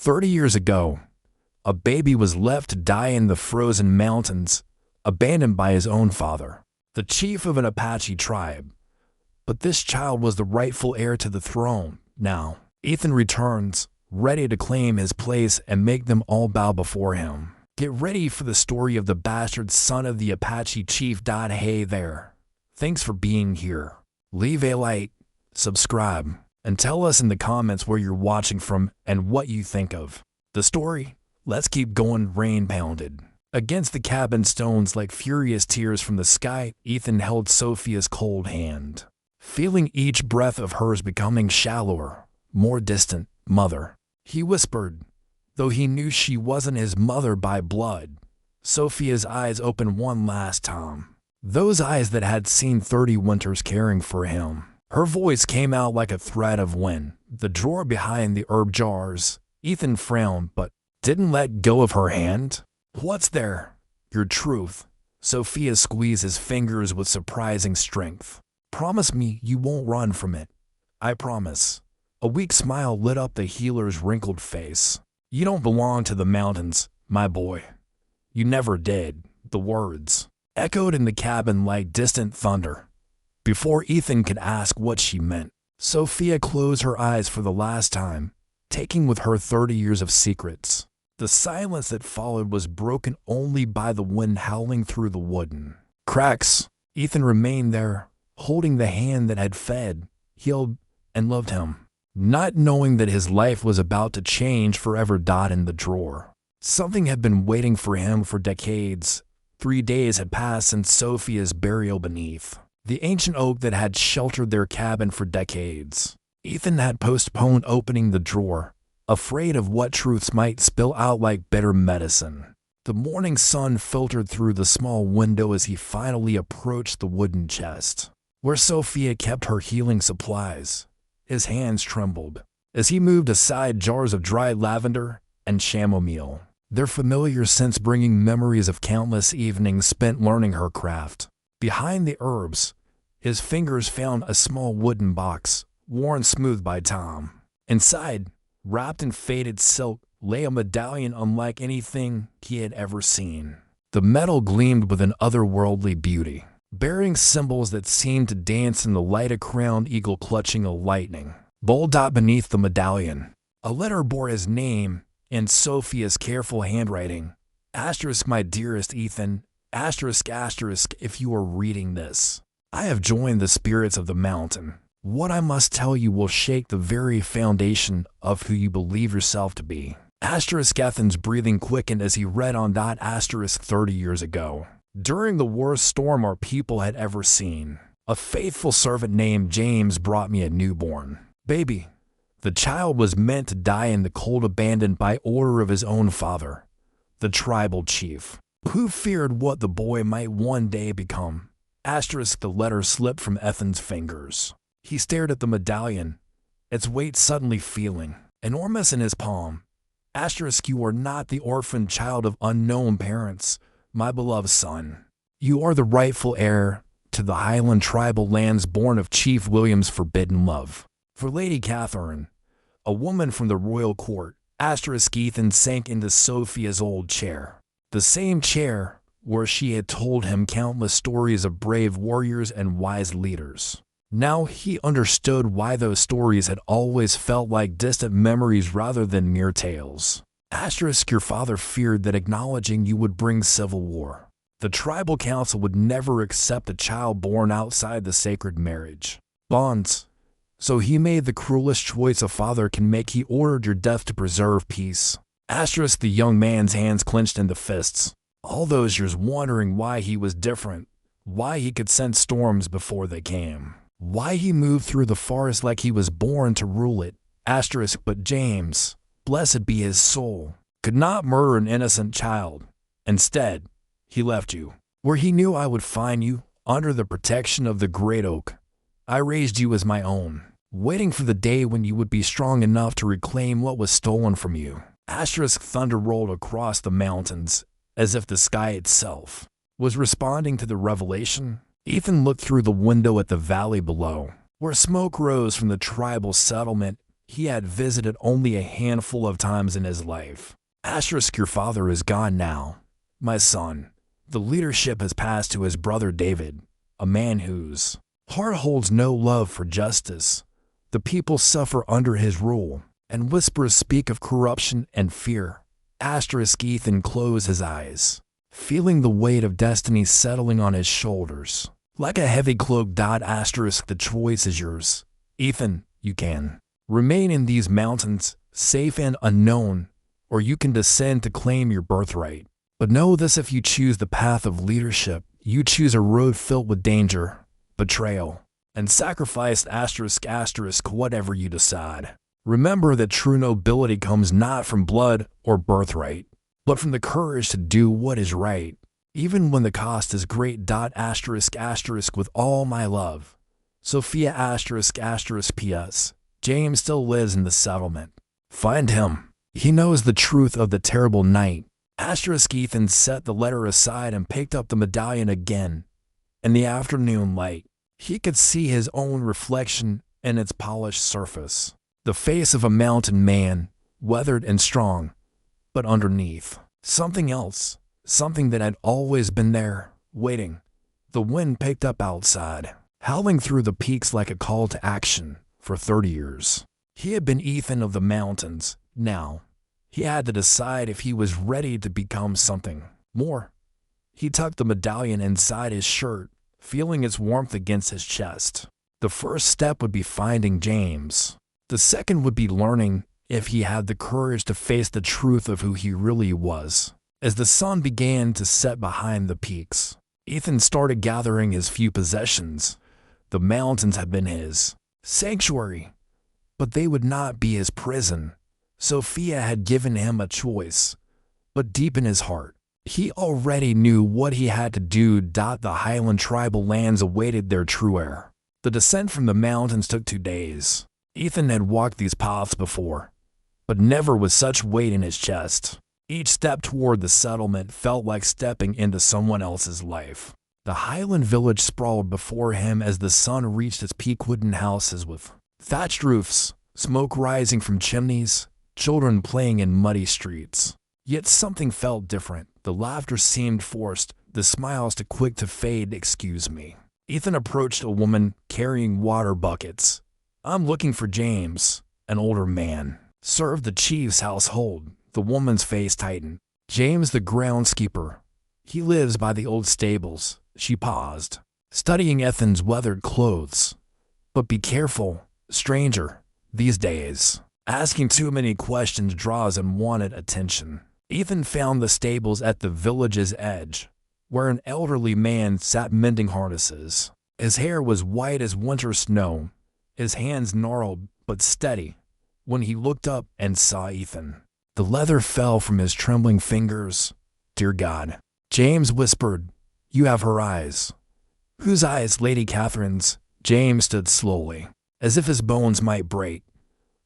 30 years ago, a baby was left to die in the frozen mountains, abandoned by his own father, the chief of an Apache tribe. But this child was the rightful heir to the throne. Now, Ethan returns, ready to claim his place and make them all bow before him. Get ready for the story of the bastard son of the Apache chief. Hey there. Thanks for being here. Leave a like, subscribe, and tell us in the comments where you're watching from and what you think of the story. Let's keep going. Rain pounded against the cabin stones like furious tears from the sky. Ethan held Sophia's cold hand, feeling each breath of hers becoming shallower, more distant. Mother, he whispered, though he knew she wasn't his mother by blood. Sophia's eyes opened one last time, those eyes that had seen 30 winters caring for him. Her voice came out like a thread of wind. The drawer behind the herb jars. Ethan frowned, but didn't let go of her hand. What's there? Your truth. Sophia squeezed his fingers with surprising strength. Promise me you won't run from it. I promise. A weak smile lit up the healer's wrinkled face. You don't belong to the mountains, my boy. You never did. The words echoed in the cabin like distant thunder. Before Ethan could ask what she meant, Sophia closed her eyes for the last time, taking with her 30 years of secrets. The silence that followed was broken only by the wind howling through the wooden cracks. Ethan remained there, holding the hand that had fed, healed, and loved him, not knowing that his life was about to change forever. In the drawer, something had been waiting for him for decades. 3 days had passed since Sophia's burial beneath the ancient oak that had sheltered their cabin for decades. Ethan had postponed opening the drawer, afraid of what truths might spill out like bitter medicine. The morning sun filtered through the small window as he finally approached the wooden chest, where Sophia kept her healing supplies. His hands trembled as he moved aside jars of dry lavender and chamomile, their familiar scents bringing memories of countless evenings spent learning her craft. Behind the herbs, his fingers found a small wooden box, worn smooth by time. Inside, wrapped in faded silk, lay a medallion unlike anything he had ever seen. The metal gleamed with an otherworldly beauty, bearing symbols that seemed to dance in the light. A crowned eagle clutching a lightning bolt. Beneath the medallion, a letter bore his name in Sophia's careful handwriting. Asterisk, my dearest Ethan. Asterisk, asterisk, if you are reading this, I have joined the spirits of the mountain. What I must tell you will shake the very foundation of who you believe yourself to be. Asterisk. Ethan's breathing quickened as he read on. Asterisk. 30 years ago, during the worst storm our people had ever seen, a faithful servant named James brought me a newborn baby. The child was meant to die in the cold, abandoned by order of his own father, the tribal chief, who feared what the boy might one day become. Asterisk. The letter slipped from Ethan's fingers. He stared at the medallion, its weight suddenly feeling enormous in his palm. Asterisk. You are not the orphaned child of unknown parents, my beloved son. You are the rightful heir to the Highland tribal lands, born of Chief William's forbidden love for Lady Catherine, a woman from the royal court. Asterisk. Ethan sank into Sophia's old chair, the same chair where she had told him countless stories of brave warriors and wise leaders. Now he understood why those stories had always felt like distant memories rather than mere tales. Asterisk. Your father feared that acknowledging you would bring civil war. The tribal council would never accept a child born outside the sacred marriage bonds. So he made the cruelest choice a father can make. He ordered your death to preserve peace. Asterisk. The young man's hands clenched into fists. All those years wondering why he was different, why he could sense storms before they came, why he moved through the forest like he was born to rule it. Asterisk. But James, blessed be his soul, could not murder an innocent child. Instead, he left you, where he knew I would find you, under the protection of the great oak. I raised you as my own, waiting for the day when you would be strong enough to reclaim what was stolen from you. Asterisk. Thunder rolled across the mountains, as if the sky itself was responding to the revelation. Ethan looked through the window at the valley below, where smoke rose from the tribal settlement. he had visited only a handful of times in his life. Asterisk, your father is gone now, my son. The leadership has passed to his brother David, a man whose heart holds no love for justice. The people suffer under his rule, and whispers speak of corruption and fear. Asterisk, Ethan closed his eyes, feeling the weight of destiny settling on his shoulders. Like a heavy cloak. Asterisk, the choice is yours. Ethan, you can remain in these mountains, safe and unknown, or you can descend to claim your birthright. But know this, if you choose the path of leadership, you choose a road filled with danger, betrayal, and sacrifice. Asterisk, whatever you decide. Remember that true nobility comes not from blood or birthright, but from the courage to do what is right, even when the cost is great. Asterisk, with all my love. Sophia. Asterisk, P.S. James still lives in the settlement. Find him. He knows the truth of the terrible night. Asterisk, Ethan set the letter aside and picked up the medallion again. In the afternoon light, he could see his own reflection in its polished surface. The face of a mountain man, weathered and strong, but underneath, something else, something that had always been there, waiting. The wind picked up outside, howling through the peaks like a call to action. For 30 years, he had been Ethan of the mountains. Now, he had to decide if he was ready to become something more. He tucked the medallion inside his shirt, feeling its warmth against his chest. The first step would be finding James. The second would be learning if he had the courage to face the truth of who he really was. As the sun began to set behind the peaks, Ethan started gathering his few possessions. The mountains had been his sanctuary, but they would not be his prison. Sophia had given him a choice, but deep in his heart, he already knew what he had to do. The Highland tribal lands awaited their true heir. The descent from the mountains took 2 days. Ethan had walked these paths before, but never with such weight in his chest. Each step toward the settlement felt like stepping into someone else's life. The Highland village sprawled before him as the sun reached its peak. Wooden houses with thatched roofs, smoke rising from chimneys, children playing in muddy streets. Yet something felt different. The laughter seemed forced, the smiles too quick to fade. Excuse me. Ethan approached a woman carrying water buckets. I'm looking for James, an older man. Served the chief's household. The woman's face tightened. James, the groundskeeper. He lives by the old stables. She paused, studying Ethan's weathered clothes. But be careful, stranger. These days, asking too many questions draws unwanted attention. Ethan found the stables at the village's edge, where an elderly man sat mending harnesses. His hair was white as winter snow, his hands gnarled but steady. When he looked up and saw Ethan, the leather fell from his trembling fingers. Dear God, James whispered, you have her eyes. Whose eyes? Lady Catherine's. James stood slowly, as if his bones might break.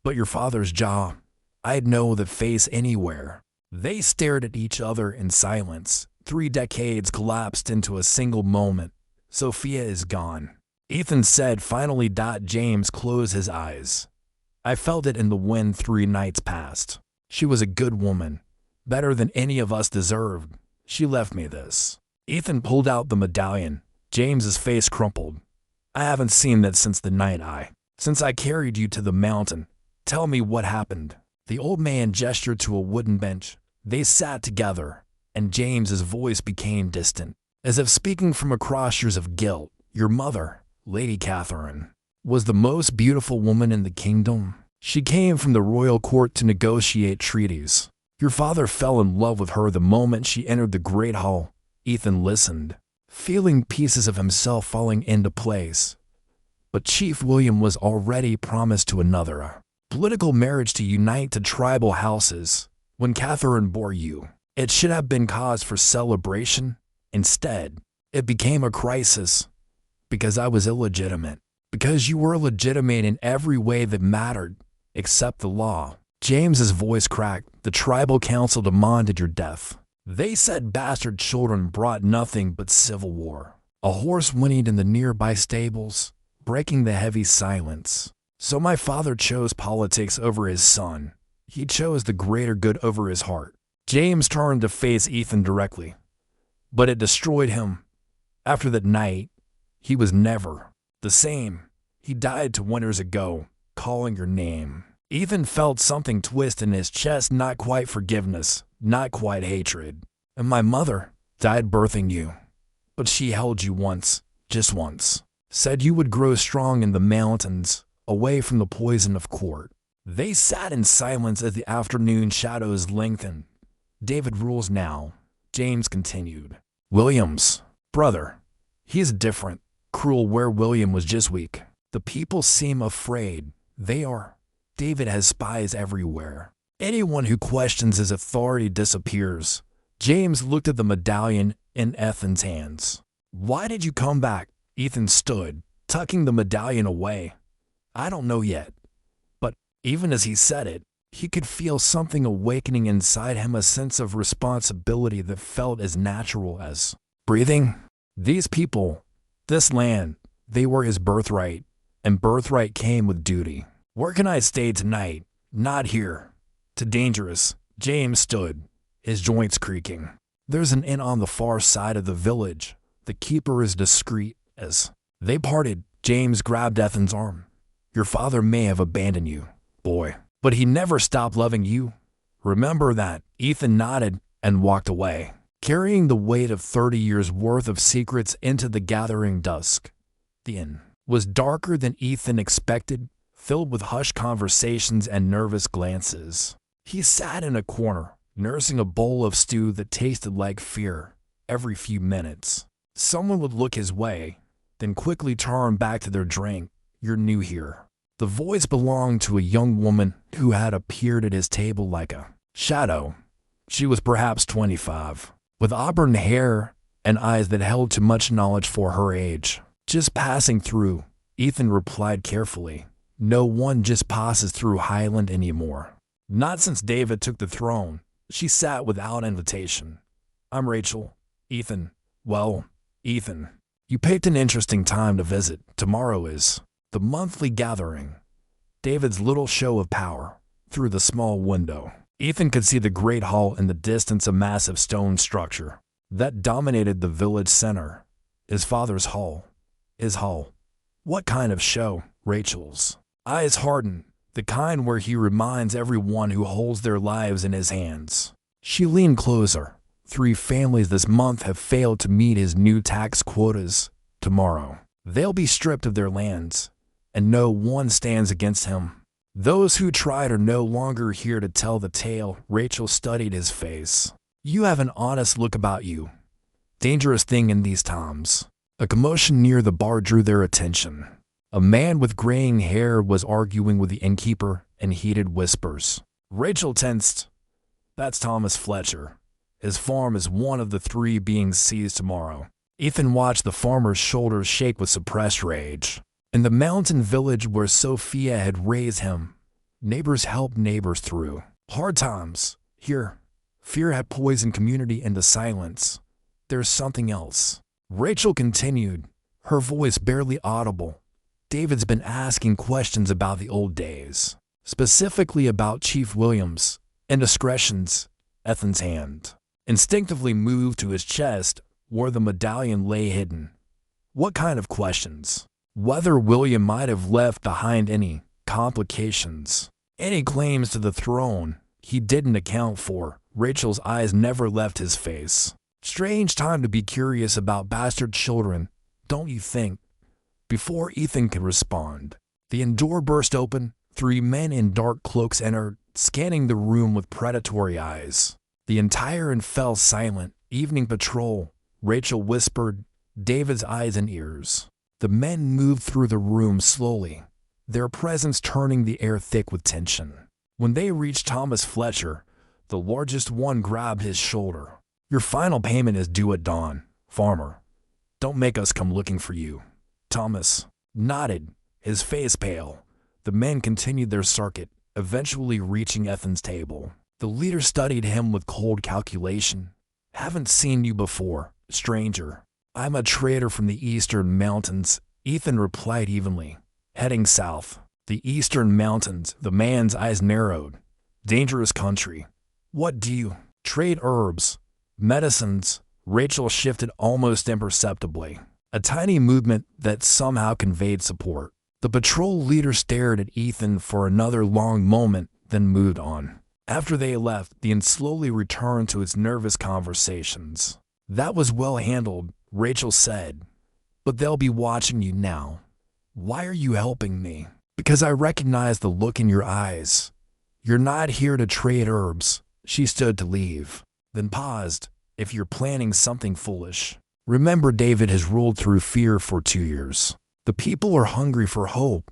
But your father's jaw. I'd know the face anywhere. They stared at each other in silence. 3 decades collapsed into a single moment. Sophia is gone. Ethan said finally. James closed his eyes. I felt it in the wind 3 nights past. She was a good woman, better than any of us deserved. She left me this. Ethan pulled out the medallion. James's face crumpled. I haven't seen that since the night since I carried you to the mountain. Tell me what happened. The old man gestured to a wooden bench. They sat together, and James's voice became distant, as if speaking from across years of guilt. Your mother, Lady Catherine, was the most beautiful woman in the kingdom. She came from the royal court to negotiate treaties. Your father fell in love with her the moment she entered the great hall. Ethan listened, feeling pieces of himself falling into place. But Chief William was already promised to another political marriage to unite the tribal houses. When Catherine bore you, it should have been cause for celebration. Instead, it became a crisis. Because I was illegitimate. Because you were legitimate in every way that mattered, except the law. James's voice cracked. The tribal council demanded your death. They said bastard children brought nothing but civil war. A horse whinnied in the nearby stables, breaking the heavy silence. So my father chose politics over his son. He chose the greater good over his heart. James turned to face Ethan directly. But it destroyed him. After that night, he was never the same. He died 2 winters ago, calling your name. Ethan felt something twist in his chest, not quite forgiveness, not quite hatred. And my mother died birthing you. But she held you once, just once. Said you would grow strong in the mountains, away from the poison of court. They sat in silence as the afternoon shadows lengthened. David rules now, James continued. William's brother. He's different, cruel where William was just weak. The people seem afraid. They are. David has spies everywhere. Anyone who questions his authority disappears. James looked at the medallion in Ethan's hands. Why did you come back? Ethan stood, tucking the medallion away. I don't know yet. But even as he said it, he could feel something awakening inside him, a sense of responsibility that felt as natural as breathing. These people, this land, they were his birthright, and birthright came with duty. Where can I stay tonight? Not here. Too dangerous. James stood, his joints creaking. There's an inn on the far side of the village. The keeper is discreet. As they parted, James grabbed Ethan's arm. Your father may have abandoned you, boy, but he never stopped loving you. Remember that. Ethan nodded and walked away, carrying the weight of 30 years' worth of secrets into the gathering dusk. The inn was darker than Ethan expected, filled with hushed conversations and nervous glances. He sat in a corner, nursing a bowl of stew that tasted like fear. Every few minutes, someone would look his way, then quickly turn back to their drink. You're new here. The voice belonged to a young woman who had appeared at his table like a shadow. She was perhaps 25, with auburn hair and eyes that held too much knowledge for her age. Just passing through, Ethan replied carefully. No one just passes through Highland anymore. Not since David took the throne. She sat without invitation. I'm Rachel. Ethan. Well, Ethan, you picked an interesting time to visit. Tomorrow is the monthly gathering. David's little show of power. Through the small window, Ethan could see the great hall in the distance, a massive stone structure that dominated the village center. His father's hall. His hall. What kind of show? Rachel's eyes hardened, the kind where he reminds everyone who holds their lives in his hands. She leaned closer. 3 families this month have failed to meet his new tax quotas. Tomorrow, they'll be stripped of their lands, and no one stands against him. Those who tried are no longer here to tell the tale. Rachel studied his face. You have an honest look about you. Dangerous thing in these times. A commotion near the bar drew their attention. A man with graying hair was arguing with the innkeeper in heated whispers. Rachel tensed. That's Thomas Fletcher. His farm is one of the 3 being seized tomorrow. Ethan watched the farmer's shoulders shake with suppressed rage. In the mountain village where Sophia had raised him, neighbors helped neighbors through hard times. Here, fear had poisoned community into silence. There's something else. Rachel continued, her voice barely audible. David's been asking questions about the old days, specifically about Chief Williams' indiscretions. Ethan's hand instinctively moved to his chest, where the medallion lay hidden. What kind of questions? Whether William might have left behind any complications, any claims to the throne he didn't account for. Rachel's eyes never left his face. Strange time to be curious about bastard children, don't you think? Before Ethan could respond, the inn door burst open. 3 men in dark cloaks entered, scanning the room with predatory eyes. The entire inn fell silent. Evening patrol, Rachel whispered, David's eyes and ears. The men moved through the room slowly, their presence turning the air thick with tension. When they reached Thomas Fletcher, the largest one grabbed his shoulder. Your final payment is due at dawn, farmer. Don't make us come looking for you. Thomas nodded, his face pale. The men continued their circuit, eventually reaching Ethan's table. The leader studied him with cold calculation. Haven't seen you before, stranger. I'm a trader from the eastern mountains, Ethan replied evenly. Heading south. The eastern mountains. The man's eyes narrowed. Dangerous country. What do you trade? Herbs, medicines. Rachel shifted almost imperceptibly, a tiny movement that somehow conveyed support. The patrol leader stared at Ethan for another long moment, then moved on. After they left, the inn slowly returned to its nervous conversations. That was well handled, Rachel said. But they'll be watching you now. Why are you helping me? Because I recognize the look in your eyes. You're not here to trade herbs. She stood to leave, then paused. If you're planning something foolish. Remember, David has ruled through fear for 2 years. The people are hungry for hope,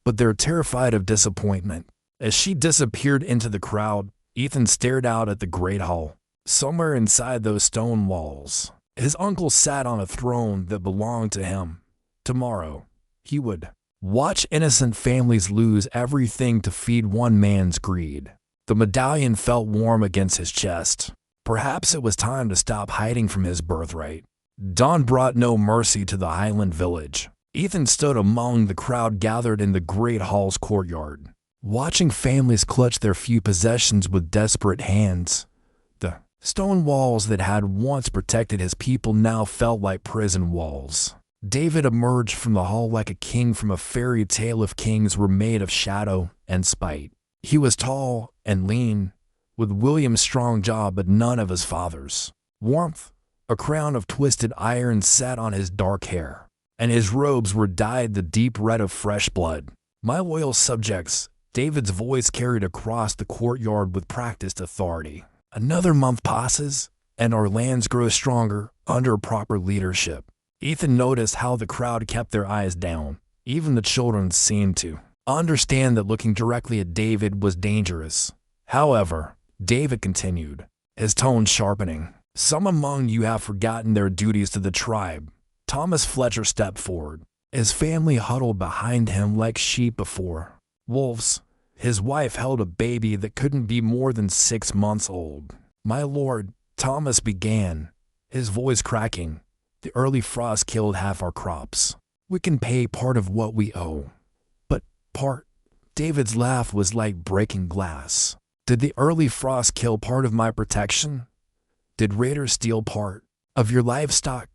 but they're terrified of disappointment. As she disappeared into the crowd, Ethan stared out at the great hall. Somewhere inside those stone walls, his uncle sat on a throne that belonged to him. Tomorrow, he would watch innocent families lose everything to feed one man's greed. The medallion felt warm against his chest. Perhaps it was time to stop hiding from his birthright. Dawn brought no mercy to the Highland village. Ethan stood among the crowd gathered in the great hall's courtyard, watching families clutch their few possessions with desperate hands. The stone walls that had once protected his people now felt like prison walls. David emerged from the hall like a king from a fairy tale if kings were made of shadow and spite. He was tall and lean, with William's strong jaw but none of his father's warmth. A crown of twisted iron sat on his dark hair, and his robes were dyed the deep red of fresh blood. My loyal subjects, David's voice carried across the courtyard with practiced authority. Another month passes, and our lands grow stronger under proper leadership. Ethan noticed how the crowd kept their eyes down. Even the children seemed to understand that looking directly at David was dangerous. However, David continued, his tone sharpening. Some among you have forgotten their duties to the tribe. Thomas Fletcher stepped forward. His family huddled behind him like sheep before wolves. His wife held a baby that couldn't be more than 6 months old. My lord, Thomas began, his voice cracking. The early frost killed half our crops. We can pay part of what we owe. But part? David's laugh was like breaking glass. Did the early frost kill part of my protection? Did raiders steal part of your livestock?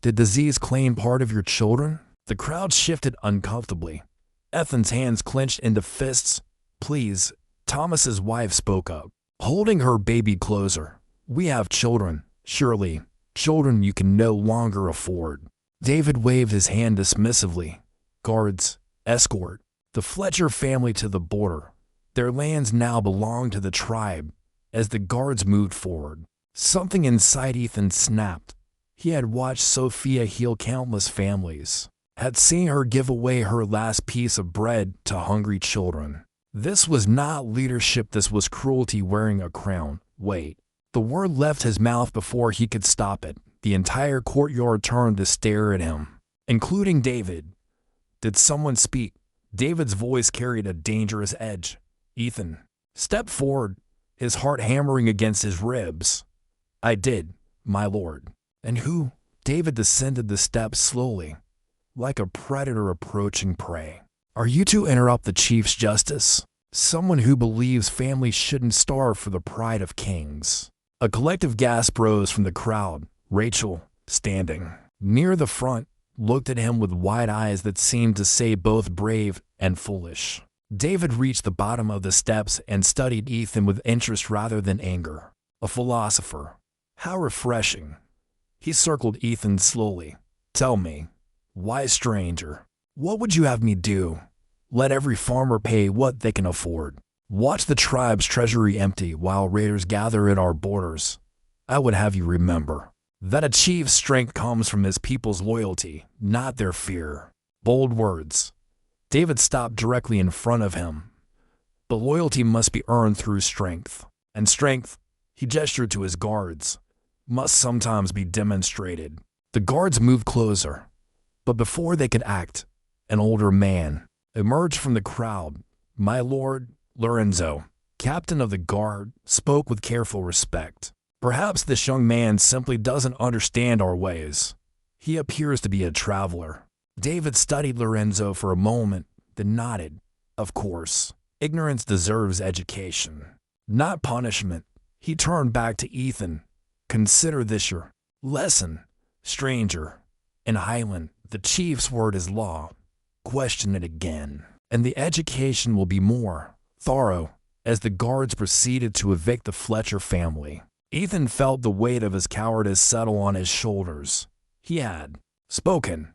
Did disease claim part of your children? The crowd shifted uncomfortably. Ethan's hands clenched into fists. Please, Thomas's wife spoke up, holding her baby closer. We have children, surely, children you can no longer afford. David waved his hand dismissively. Guards, escort the Fletcher family to the border. Their lands now belong to the tribe. As the guards moved forward, something inside Ethan snapped. He had watched Sophia heal countless families, had seen her give away her last piece of bread to hungry children. This was not leadership, this was cruelty wearing a crown. Wait. The word left his mouth before he could stop it. The entire courtyard turned to stare at him, including David. Did someone speak? David's voice carried a dangerous edge. Ethan stepped forward, his heart hammering against his ribs. I did, my lord. And who? David descended the steps slowly, like a predator approaching prey. Are you to interrupt the chief's justice? Someone who believes families shouldn't starve for the pride of kings. A collective gasp rose from the crowd. Rachel, standing near the front, looked at him with wide eyes that seemed to say both brave and foolish. David reached the bottom of the steps and studied Ethan with interest rather than anger. A philosopher. How refreshing. He circled Ethan slowly. Tell me, wise stranger, what would you have me do? Let every farmer pay what they can afford. Watch the tribe's treasury empty while raiders gather at our borders. I would have you remember that a chief's strength comes from his people's loyalty, not their fear. Bold words. David stopped directly in front of him. But loyalty must be earned through strength. And strength, he gestured to his guards, must sometimes be demonstrated. The guards moved closer. But before they could act, an older man emerged from the crowd. My lord, Lorenzo, captain of the guard, spoke with careful respect. Perhaps this young man simply doesn't understand our ways. He appears to be a traveler. David studied Lorenzo for a moment, then nodded. Of course, ignorance deserves education, not punishment. He turned back to Ethan. Consider this your lesson, stranger. In Highland, the chief's word is law. Question it again, and the education will be more thorough. As the guards proceeded to evict the Fletcher family, Ethan felt the weight of his cowardice settle on his shoulders. He had spoken,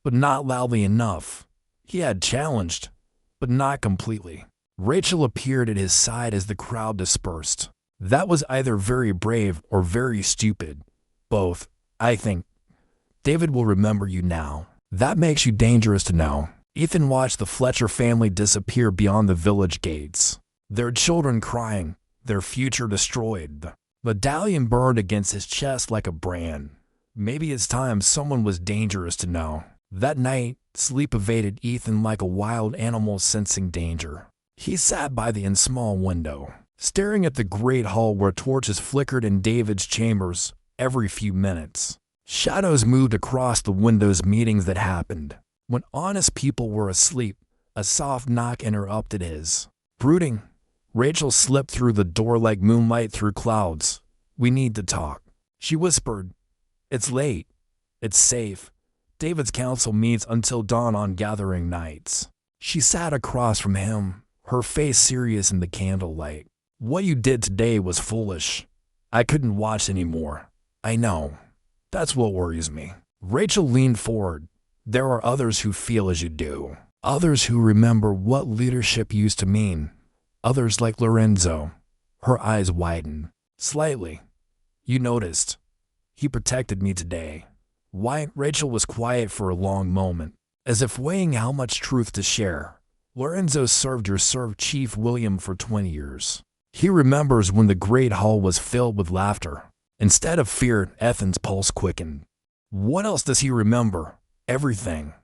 but not loudly enough. He had challenged, but not completely. Rachel appeared at his side as the crowd dispersed. That was either very brave or very stupid. Both, I think. David will remember you now. That makes you dangerous to know. Ethan watched the Fletcher family disappear beyond the village gates. Their children crying, their future destroyed. The medallion burned against his chest like a brand. Maybe it's time someone was dangerous to know. That night, sleep evaded Ethan like a wild animal sensing danger. He sat by the small window, staring at the great hall where torches flickered in David's chambers every few minutes. Shadows moved across the window's meetings that happened. When honest people were asleep, a soft knock interrupted his brooding. Rachel slipped through the door like moonlight through clouds. We need to talk, she whispered. It's late. It's safe. David's council meets until dawn on gathering nights. She sat across from him, her face serious in the candlelight. What you did today was foolish. I couldn't watch anymore. I know. That's what worries me. Rachel leaned forward. There are others who feel as you do. Others who remember what leadership used to mean. Others like Lorenzo. Her eyes widened slightly. You noticed. He protected me today. Why? Rachel was quiet for a long moment, as if weighing how much truth to share. Lorenzo served Chief William for 20 years. He remembers when the great hall was filled with laughter. Instead of fear, Ethan's pulse quickened. What else does he remember? Everything.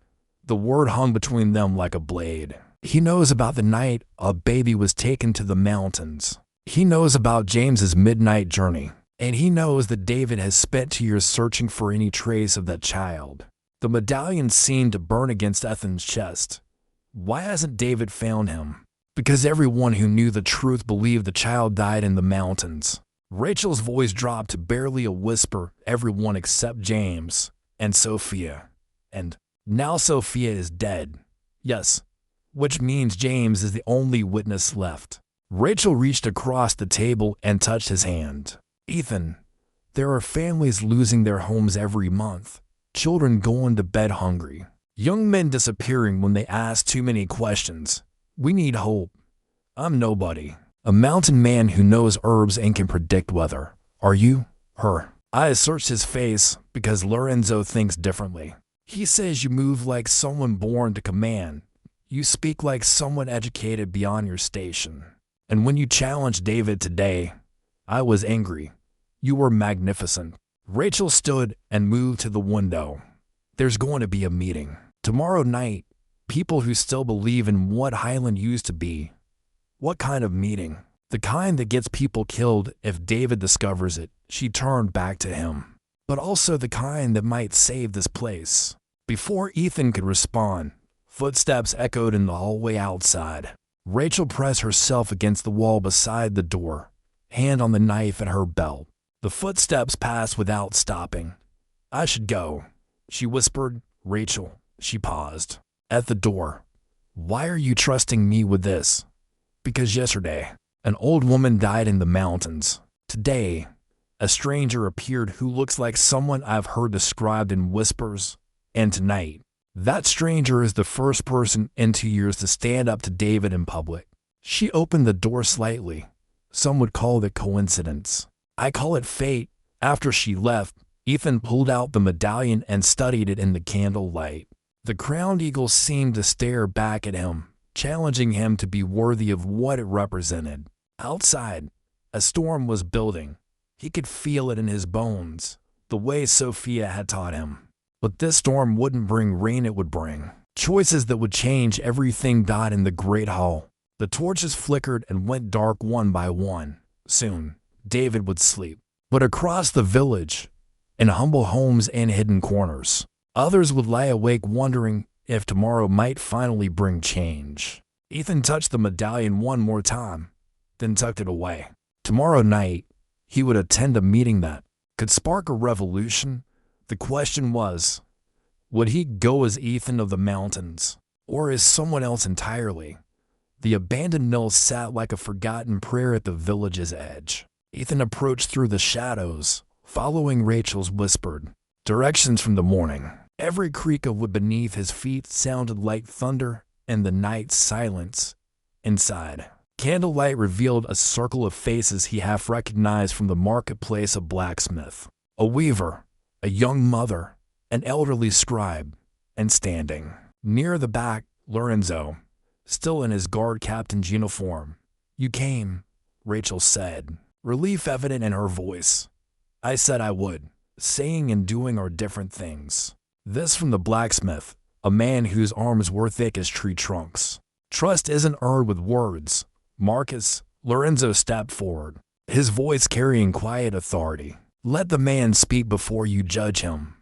The word hung between them like a blade. He knows about the night a baby was taken to the mountains. He knows about James's midnight journey. And he knows that David has spent 2 years searching for any trace of that child. The medallion seemed to burn against Ethan's chest. Why hasn't David found him? Because everyone who knew the truth believed the child died in the mountains. Rachel's voice dropped to barely a whisper. Everyone except James and Sophia. And now Sophia is dead. Yes, which means James is the only witness left. Rachel reached across the table and touched his hand. Ethan, there are families losing their homes every month, children going to bed hungry, young men disappearing when they ask too many questions. We need hope. I'm nobody, a mountain man who knows herbs and can predict weather. Are you? Her. I searched his face because Lorenzo thinks differently. He says you move like someone born to command. You speak like someone educated beyond your station. And when you challenged David today, I was angry. You were magnificent. Rachel stood and moved to the window. There's going to be a meeting tomorrow night. People who still believe in what Highland used to be. What kind of meeting? The kind that gets people killed if David discovers it. She turned back to him. But also the kind that might save this place. Before Ethan could respond, footsteps echoed in the hallway outside. Rachel pressed herself against the wall beside the door, hand on the knife at her belt. The footsteps passed without stopping. I should go, she whispered. Rachel, she paused. At the door. Why are you trusting me with this? Because yesterday, an old woman died in the mountains. Today, a stranger appeared who looks like someone I've heard described in whispers. And tonight, that stranger is the first person in 2 years to stand up to David in public. She opened the door slightly. Some would call it coincidence. I call it fate. After she left, Ethan pulled out the medallion and studied it in the candlelight. The crowned eagle seemed to stare back at him, challenging him to be worthy of what it represented. Outside, a storm was building. He could feel it in his bones, the way Sophia had taught him. But this storm wouldn't bring rain, it would bring choices that would change everything. In the great hall, the torches flickered and went dark one by one. Soon, David would sleep. But across the village, in humble homes and hidden corners, others would lie awake wondering if tomorrow might finally bring change. Ethan touched the medallion one more time, then tucked it away. Tomorrow night, he would attend a meeting that could spark a revolution. The question was, would he go as Ethan of the mountains, or as someone else entirely? The abandoned mill sat like a forgotten prayer at the village's edge. Ethan approached through the shadows, following Rachel's whispered directions from the morning. Every creak of wood beneath his feet sounded like thunder, and the night silence inside. Candlelight revealed a circle of faces he half recognized from the marketplace: a blacksmith, a weaver, a young mother, an elderly scribe, and standing near the back, Lorenzo, still in his guard captain's uniform. "You came," Rachel said, relief evident in her voice. "I said I would. Saying and doing are different things." This from the blacksmith, a man whose arms were thick as tree trunks. "Trust isn't earned with words, Marcus." Lorenzo stepped forward, his voice carrying quiet authority. "Let the man speak before you judge him."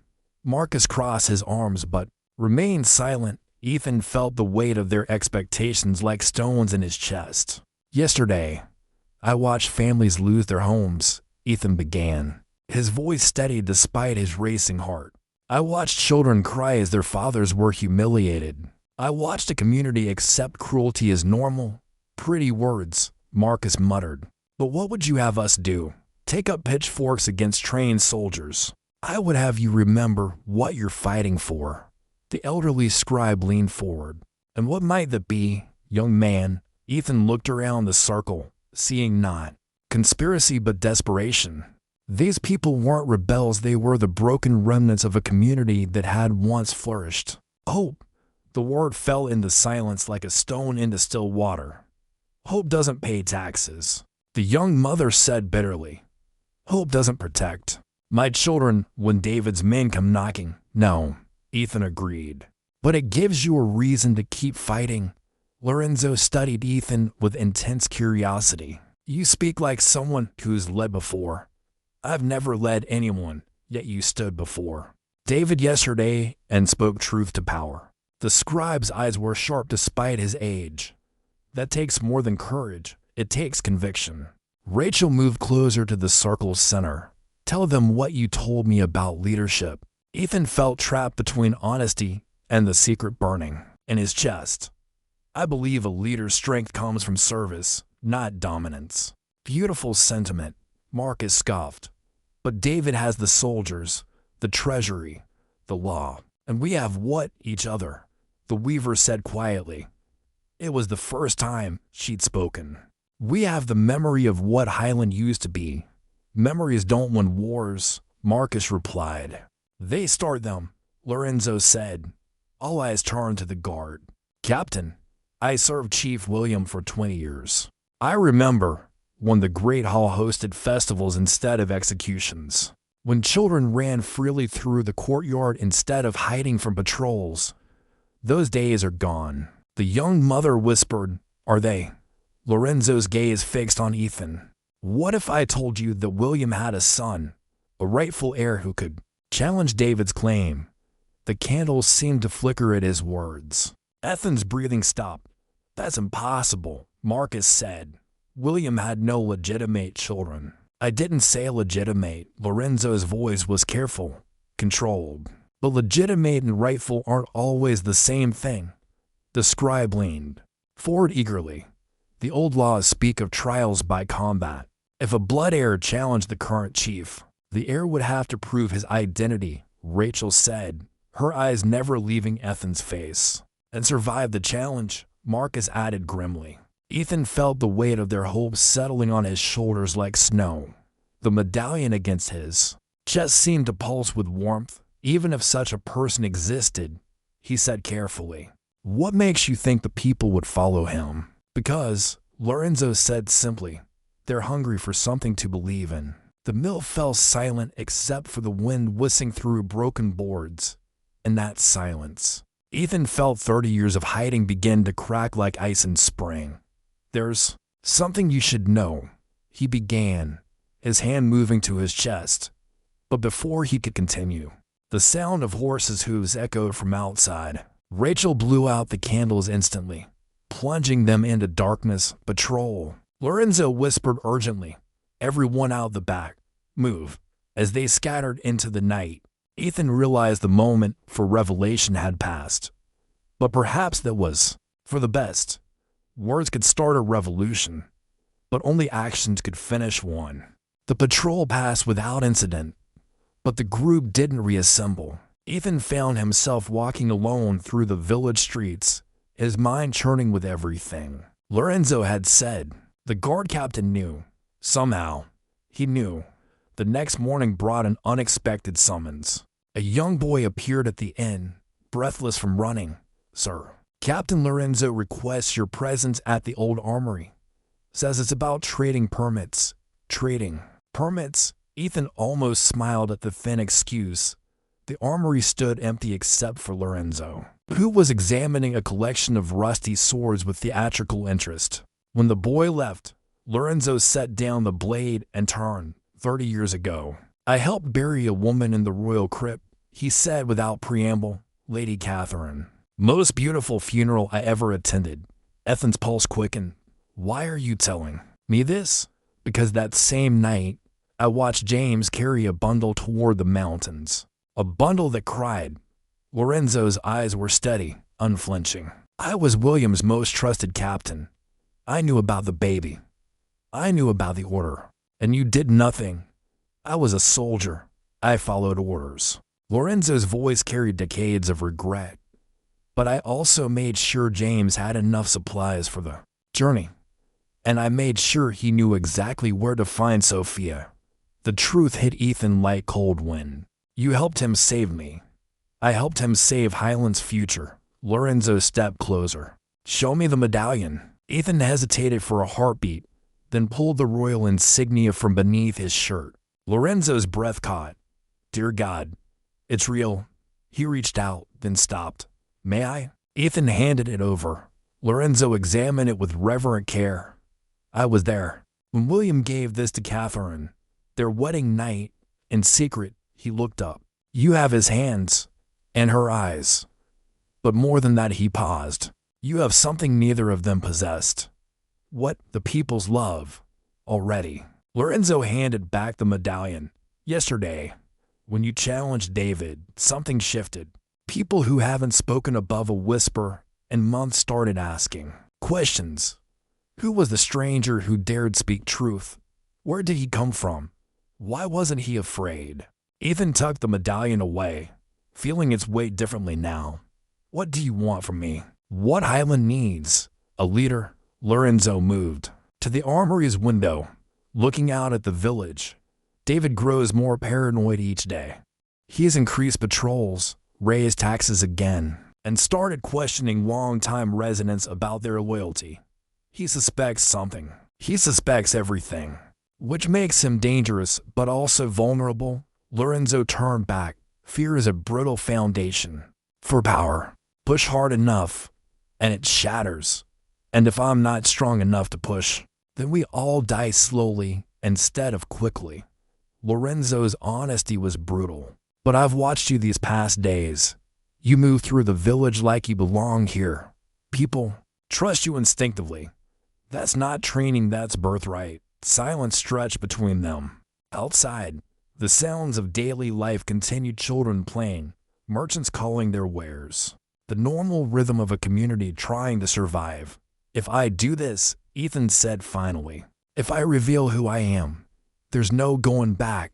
Marcus crossed his arms but remained silent. Ethan felt the weight of their expectations like stones in his chest. "Yesterday, I watched families lose their homes," Ethan began, his voice steady despite his racing heart. "I watched children cry as their fathers were humiliated. I watched a community accept cruelty as normal." "Pretty words," Marcus muttered. "But what would you have us do? Take up pitchforks against trained soldiers?" "I would have you remember what you're fighting for." The elderly scribe leaned forward. "And what might that be, young man?" Ethan looked around the circle, seeing not conspiracy but desperation. These people weren't rebels, they were the broken remnants of a community that had once flourished. "Hope." The word fell into silence like a stone into still water. "Hope doesn't pay taxes," the young mother said bitterly. "Hope doesn't protect my children when David's men come knocking." "No," Ethan agreed. "But it gives you a reason to keep fighting." Lorenzo studied Ethan with intense curiosity. "You speak like someone who's led before." "I've never led anyone, yet you stood before David yesterday and spoke truth to power." The scribe's eyes were sharp despite his age. "That takes more than courage, it takes conviction." Rachel moved closer to the circle's center. "Tell them what you told me about leadership." Ethan felt trapped between honesty and the secret burning in his chest. "I believe a leader's strength comes from service, not dominance." "Beautiful sentiment," Marcus scoffed. "But David has the soldiers, the treasury, the law, and we have what? Each other," the weaver said quietly. It was the first time she'd spoken. "We have the memory of what Highland used to be." "Memories don't win wars," Marcus replied. "They start them," Lorenzo said. All eyes turned to the guard. "Captain, I served Chief William for 20 years. I remember when the Great Hall hosted festivals instead of executions, when children ran freely through the courtyard instead of hiding from patrols. Those days are gone." The young mother whispered, "Are they?" Lorenzo's gaze fixed on Ethan. "What if I told you that William had a son, a rightful heir who could challenge David's claim?" The candles seemed to flicker at his words. Ethan's breathing stopped. "That's impossible," Marcus said. "William had no legitimate children." "I didn't say legitimate." Lorenzo's voice was careful, controlled. "But legitimate and rightful aren't always the same thing." The scribe leaned forward eagerly. "The old laws speak of trials by combat. If a blood heir challenged the current chief, the heir would have to prove his identity," Rachel said, her eyes never leaving Ethan's face. "And survive the challenge," Marcus added grimly. Ethan felt the weight of their hopes settling on his shoulders like snow. The medallion against his chest seemed to pulse with warmth. "Even if such a person existed," he said carefully, "what makes you think the people would follow him?" "Because," Lorenzo said simply, "they're hungry for something to believe in." The mill fell silent except for the wind whistling through broken boards. In that silence, Ethan felt 30 years of hiding begin to crack like ice in spring. "There's something you should know," he began, his hand moving to his chest. But before he could continue, the sound of horses' hooves echoed from outside. Rachel blew out the candles instantly. plunging them into darkness. Patrol, Lorenzo whispered urgently. Everyone out the back. Move. As they scattered into the night, Ethan realized the moment for revelation had passed. But perhaps that was for the best. Words could start a revolution, but only actions could finish one. The patrol passed without incident, but the group didn't reassemble. Ethan found himself walking alone through the village streets, his mind churning with everything Lorenzo had said. The guard captain knew. Somehow, he knew. The next morning brought an unexpected summons. A young boy appeared at the inn, breathless from running. Sir, Captain Lorenzo requests your presence at the old armory. Says it's about trading permits. Trading permits? Ethan almost smiled at the thin excuse. The armory stood empty except for Lorenzo, who was examining a collection of rusty swords with theatrical interest. When the boy left, Lorenzo set down the blade and turned. 30 years ago, I helped bury a woman in the royal crypt, he said without preamble. Lady Catherine. Most beautiful funeral I ever attended. Ethan's pulse quickened. Why are you telling me this? Because that same night, I watched James carry a bundle toward the mountains. A bundle that cried. Lorenzo's eyes were steady, unflinching. I was William's most trusted captain. I knew about the baby. I knew about the order. And you did nothing. I was a soldier. I followed orders. Lorenzo's voice carried decades of regret. But I also made sure James had enough supplies for the journey. And I made sure he knew exactly where to find Sophia. The truth hit Ethan like cold wind. You helped him save me. I helped him save Highland's future. Lorenzo stepped closer. Show me the medallion. Ethan hesitated for a heartbeat, then pulled the royal insignia from beneath his shirt. Lorenzo's breath caught. Dear God, it's real. He reached out, then stopped. May I? Ethan handed it over. Lorenzo examined it with reverent care. I was there when William gave this to Catherine. Their wedding night, in secret, he looked up. You have his hands and her eyes. But more than that, he paused. You have something neither of them possessed. What? The people's love. Already. Lorenzo handed back the medallion. Yesterday, when you challenged David, something shifted. People who haven't spoken above a whisper in months started asking questions. Who was the stranger who dared speak truth? Where did he come from? Why wasn't he afraid? Ethan tucked the medallion away, feeling its weight differently now. What do you want from me? What Highland needs? A leader? Lorenzo moved to the armory's window, looking out at the village. David grows more paranoid each day. He has increased patrols, raised taxes again, and started questioning long-time residents about their loyalty. He suspects something. He suspects everything, which makes him dangerous but also vulnerable. Lorenzo turned back. Fear is a brittle foundation for power. Push hard enough, and it shatters. And if I'm not strong enough to push, then we all die slowly instead of quickly. Lorenzo's honesty was brutal. But I've watched you these past days. You move through the village like you belong here. People trust you instinctively. That's not training, that's birthright. Silence stretched between them. Outside, the sounds of daily life continued. Children playing, merchants calling their wares. The normal rhythm of a community trying to survive. If I do this, Ethan said finally, if I reveal who I am, there's no going back.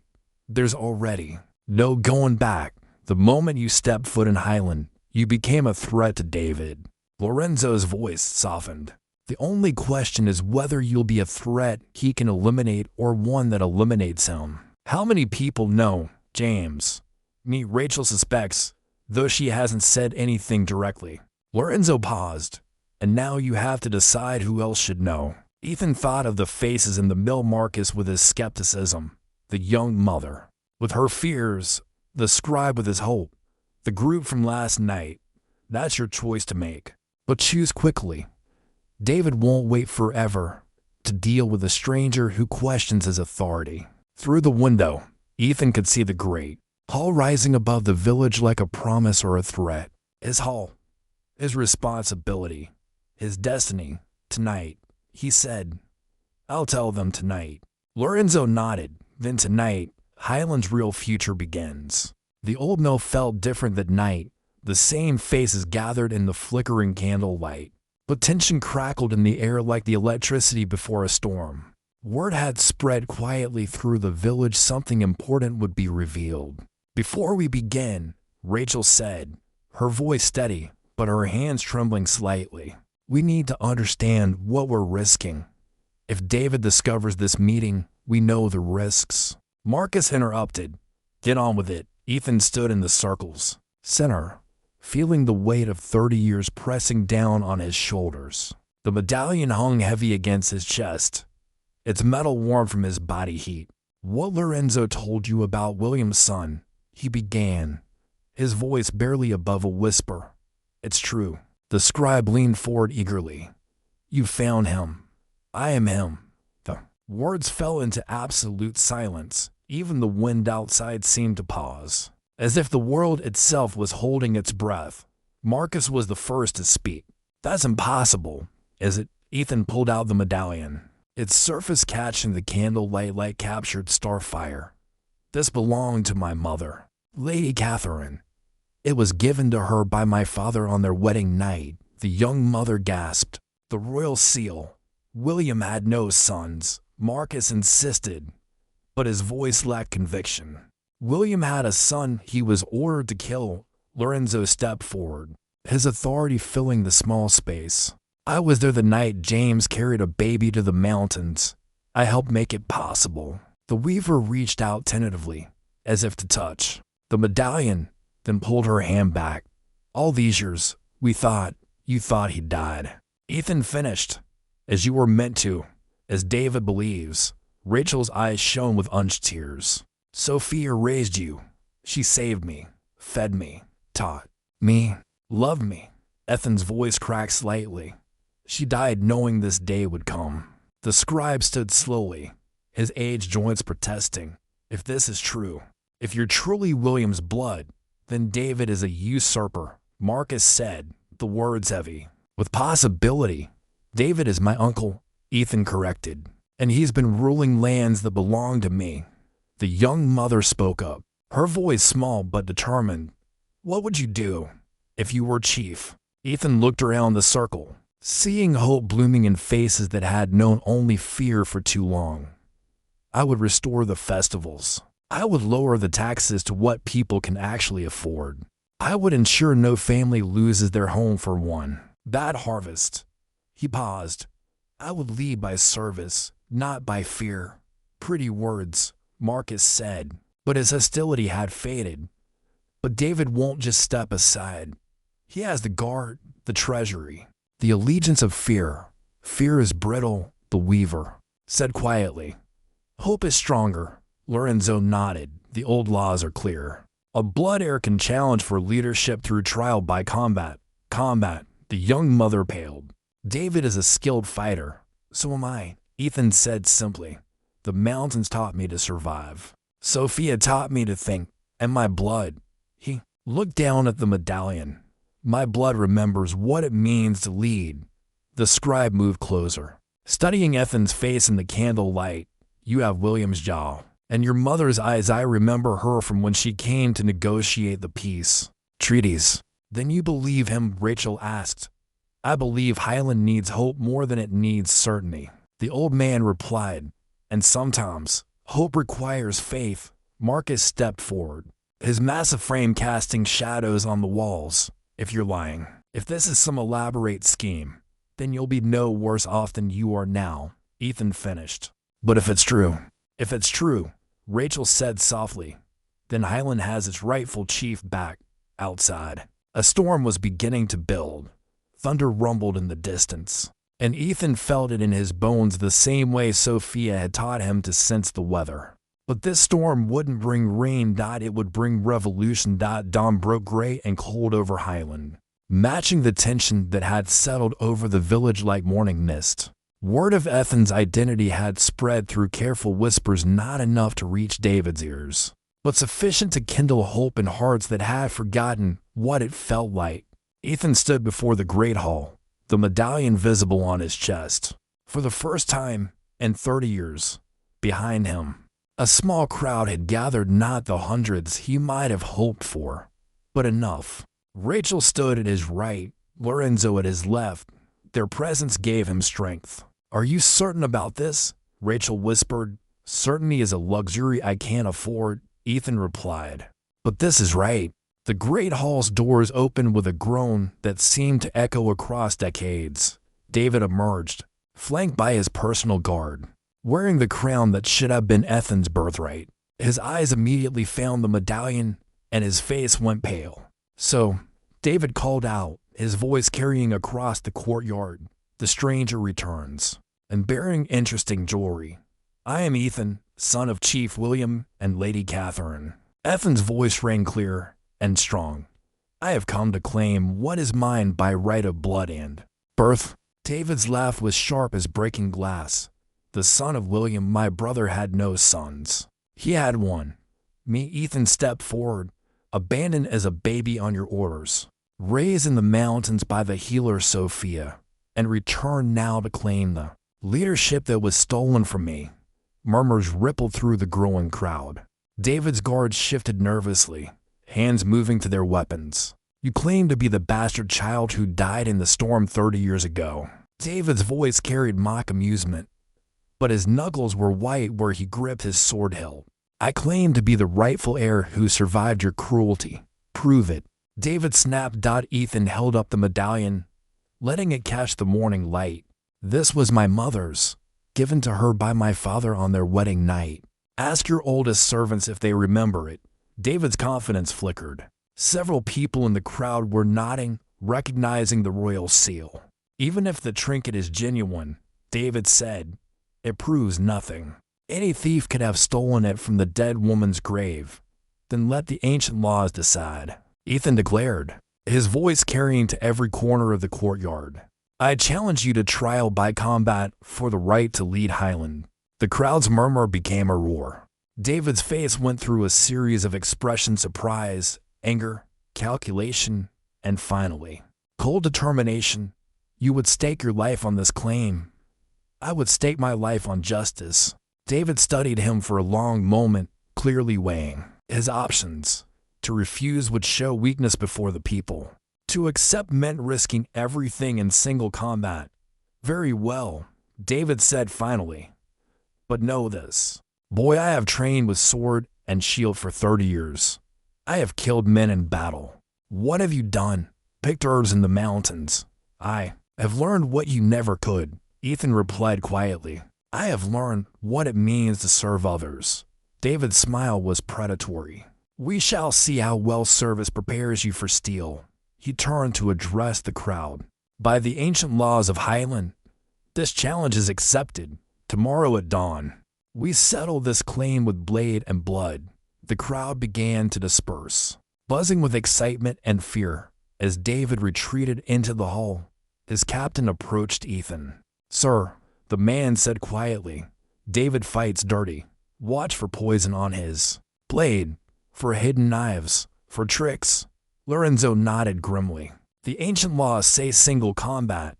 There's already no going back. The moment you stepped foot in Highland, you became a threat to David. Lorenzo's voice softened. The only question is whether you'll be a threat he can eliminate or one that eliminates him. How many people know James? Me, Rachel suspects, though she hasn't said anything directly. Lorenzo paused. And now you have to decide who else should know. Ethan thought of the faces in the mill market with his skepticism, the young mother with her fears, the scribe with his hope, the group from last night. That's your choice to make. But choose quickly. David won't wait forever to deal with a stranger who questions his authority. Through the window, Ethan could see the great hall rising above the village like a promise or a threat. His hall, his responsibility, his destiny, tonight. He said, "I'll tell them tonight." Lorenzo nodded. Then tonight, Highland's real future begins. The old mill felt different that night. The same faces gathered in the flickering candlelight. But tension crackled in the air like the electricity before a storm. Word had spread quietly through the village something important would be revealed. "Before we begin," Rachel said, her voice steady, but her hands trembling slightly, "we need to understand what we're risking. If David discovers this meeting, we know the risks." Marcus interrupted. "Get on with it." Ethan stood in the circle's center, feeling the weight of 30 years pressing down on his shoulders. The medallion hung heavy against his chest, its metal warm from his body heat. "What Lorenzo told you about William's son," he began, his voice barely above a whisper. "It's true." The scribe leaned forward eagerly. "You found him. I am him." The words fell into absolute silence. Even the wind outside seemed to pause, as if the world itself was holding its breath. Marcus was the first to speak. "That's impossible, is it?" Ethan pulled out the medallion, its surface catching the candlelight like captured starfire. "This belonged to my mother, Lady Catherine. It was given to her by my father on their wedding night." The young mother gasped. "The royal seal. William had no sons," Marcus insisted, but his voice lacked conviction. "William had a son he was ordered to kill." Lorenzo stepped forward, his authority filling the small space. "I was there the night James carried a baby to the mountains. I helped make it possible." The weaver reached out tentatively, as if to touch the medallion, then pulled her hand back. "All these years, you thought he died." Ethan finished. "As you were meant to, as David believes." Rachel's eyes shone with unshed tears. "Sophia raised you. She saved me, fed me, taught me, loved me." Ethan's voice cracked slightly. "She died knowing this day would come." The scribe stood slowly, his aged joints protesting. "If this is true, if you're truly William's blood, then David is a usurper," Marcus said, the words heavy. "With possibility. David is my uncle," Ethan corrected, "and he's been ruling lands that belong to me." The young mother spoke up, her voice small but determined. "What would you do if you were chief?" Ethan looked around the circle, seeing hope blooming in faces that had known only fear for too long. "I would restore the festivals. I would lower the taxes to what people can actually afford. I would ensure no family loses their home for one bad harvest." He paused. "I would lead by service, not by fear." Pretty words, Marcus said, but his hostility had faded. "But David won't just step aside. He has the guard, the treasury, the allegiance of fear. Fear is brittle," the weaver said quietly. "Hope is stronger." Lorenzo nodded. "The old laws are clear. A blood heir can challenge for leadership through trial by combat." The young mother paled. "David is a skilled fighter. So am I," Ethan said simply. "The mountains taught me to survive. Sophia taught me to think, and my blood." He looked down at the medallion. "My blood remembers what it means to lead." The scribe moved closer, studying Ethan's face in the candlelight. "You have William's jaw, and your mother's eyes. I remember her from when she came to negotiate the peace treaties." "Then you believe him?" Rachel asked. "I believe Highland needs hope more than it needs certainty," the old man replied. "And sometimes, hope requires faith." Marcus stepped forward, his massive frame casting shadows on the walls. "If you're lying, if this is some elaborate scheme, then you'll be no worse off than you are now," Ethan finished. "But if it's true," Rachel said softly, "then Highland has its rightful chief back." Outside, a storm was beginning to build. Thunder rumbled in the distance, and Ethan felt it in his bones the same way Sophia had taught him to sense the weather. But this storm wouldn't bring rain. It would bring revolution. Dawn broke gray and cold over Highland, matching the tension that had settled over the village like morning mist. Word of Ethan's identity had spread through careful whispers, not enough to reach David's ears, but sufficient to kindle hope in hearts that had forgotten what it felt like. Ethan stood before the great hall, the medallion visible on his chest. For the first time in 30 years, behind him, a small crowd had gathered, not the hundreds he might have hoped for, but enough. Rachel stood at his right, Lorenzo at his left. Their presence gave him strength. "Are you certain about this?" Rachel whispered. "Certainty is a luxury I can't afford," Ethan replied. "But this is right." The great hall's doors opened with a groan that seemed to echo across decades. David emerged, flanked by his personal guard, wearing the crown that should have been Ethan's birthright. His eyes immediately found the medallion, and his face went pale. "So," David called out, his voice carrying across the courtyard, "the stranger returns, and bearing interesting jewelry. I am Ethan, son of Chief William and Lady Catherine." Ethan's voice rang clear and strong. "I have come to claim what is mine by right of blood and birth." David's laugh was sharp as breaking glass. "The son of William, my brother, had no sons. He had one. Me." Ethan stepped forward. "Abandoned as a baby on your orders, raised in the mountains by the healer Sophia, and returned now to claim the leadership that was stolen from me." Murmurs rippled through the growing crowd. David's guards shifted nervously, hands moving to their weapons. "You claim to be the bastard child who died in the storm 30 years ago." David's voice carried mock amusement, but his knuckles were white where he gripped his sword hilt. "I claim to be the rightful heir who survived your cruelty. Prove it." David snapped. Ethan held up the medallion, letting it catch the morning light. "This was my mother's, given to her by my father on their wedding night. Ask your oldest servants if they remember it." David's confidence flickered. Several people in the crowd were nodding, recognizing the royal seal. "Even if the trinket is genuine," David said, "it proves nothing. Any thief could have stolen it from the dead woman's grave. Then let the ancient laws decide," Ethan declared, his voice carrying to every corner of the courtyard. "I challenge you to trial by combat for the right to lead Highland." The crowd's murmur became a roar. David's face went through a series of expressions: surprise, anger, calculation, and finally, cold determination. "You would stake your life on this claim. I would stake my life on justice." David studied him for a long moment, clearly weighing his options. To refuse would show weakness before the people. To accept meant risking everything in single combat. "Very well," David said finally. "But know this. Boy, I have trained with sword and shield for 30 years. I have killed men in battle. What have you done? Picked herbs in the mountains. I have learned what you never could," Ethan replied quietly. "I have learned what it means to serve others." David's smile was predatory. "We shall see how well service prepares you for steel." He turned to address the crowd. "By the ancient laws of Highland, this challenge is accepted. Tomorrow at dawn, we settle this claim with blade and blood." The crowd began to disperse, buzzing with excitement and fear. As David retreated into the hall, his captain approached Ethan. "Sir," the man said quietly, "David fights dirty. Watch for poison on his blade, for hidden knives, for tricks." Lorenzo nodded grimly. "The ancient laws say single combat,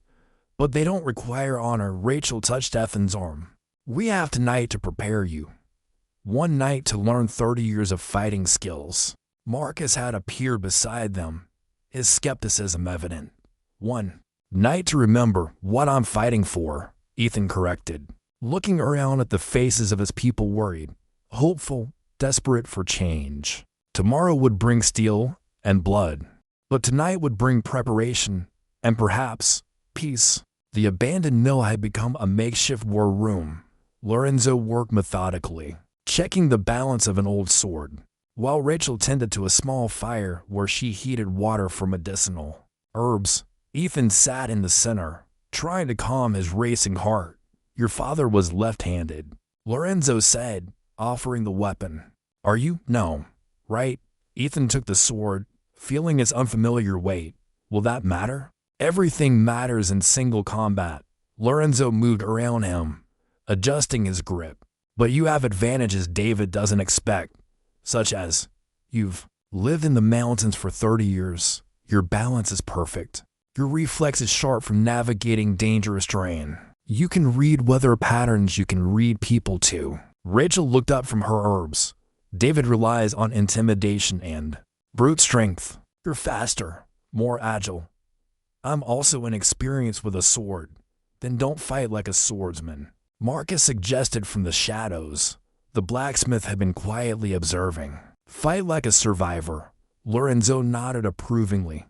but they don't require honor." Rachel touched Ethan's arm. "We have tonight to prepare you. One night to learn 30 years of fighting skills." Marcus had appeared beside them, his skepticism evident. "One night to remember what I'm fighting for," Ethan corrected, looking around at the faces of his people, worried, hopeful, desperate for change. Tomorrow would bring steel and blood, but tonight would bring preparation and perhaps peace. The abandoned mill had become a makeshift war room. Lorenzo worked methodically, checking the balance of an old sword, while Rachel tended to a small fire where she heated water for medicinal herbs. Ethan sat in the center, trying to calm his racing heart. "Your father was left-handed," Lorenzo said, offering the weapon. "Are you?" "No." "Right." Ethan took the sword, feeling its unfamiliar weight. "Will that matter?" "Everything matters in single combat." Lorenzo moved around him, adjusting his grip. "But you have advantages David doesn't expect, such as, you've lived in the mountains for 30 years. Your balance is perfect. Your reflex is sharp from navigating dangerous terrain. You can read weather patterns, you can read people too. Rachel looked up from her herbs. David relies on intimidation and brute strength. You're faster, more agile. I'm also inexperienced with a sword. Then don't fight like a swordsman. Marcus suggested from the shadows. The blacksmith had been quietly observing. Fight like a survivor. Lorenzo nodded approvingly.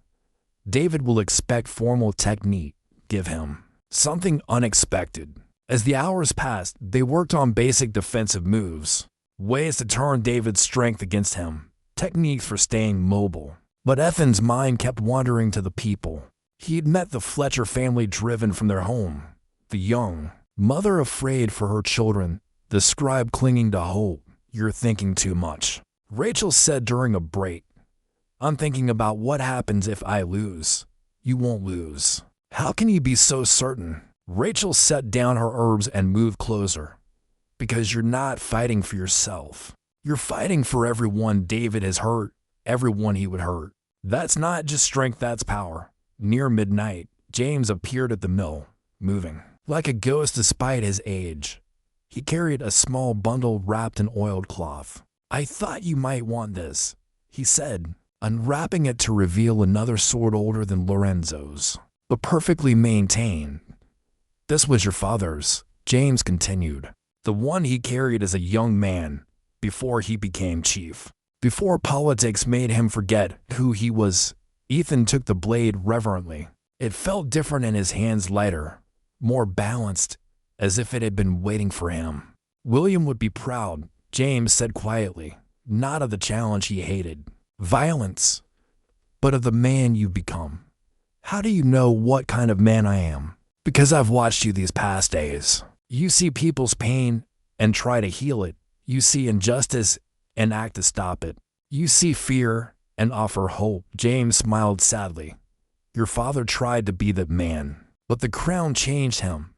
David will expect formal technique. Give him something unexpected. As the hours passed, they worked on basic defensive moves, ways to turn David's strength against him, techniques for staying mobile. But Ethan's mind kept wandering to the people. He'd met the Fletcher family driven from their home, the young, mother afraid for her children, the scribe clinging to hope. You're thinking too much, Rachel said during a break. I'm thinking about what happens if I lose. You won't lose. How can you be so certain? Rachel set down her herbs and moved closer. Because you're not fighting for yourself. You're fighting for everyone David has hurt, everyone he would hurt. That's not just strength, that's power. Near midnight, James appeared at the mill, moving like a ghost despite his age. He carried a small bundle wrapped in oiled cloth. I thought you might want this, he said, unwrapping it to reveal another sword older than Lorenzo's, but perfectly maintained. This was your father's, James continued, the one he carried as a young man, before he became chief. Before politics made him forget who he was. Ethan took the blade reverently. It felt different in his hands, lighter, more balanced, as if it had been waiting for him. William would be proud, James said quietly, not of the challenge he hated, violence, but of the man you've become. How do you know what kind of man I am? Because I've watched you these past days. You see people's pain and try to heal it. You see injustice and act to stop it. You see fear and offer hope. James smiled sadly. Your father tried to be the man, but the crown changed him.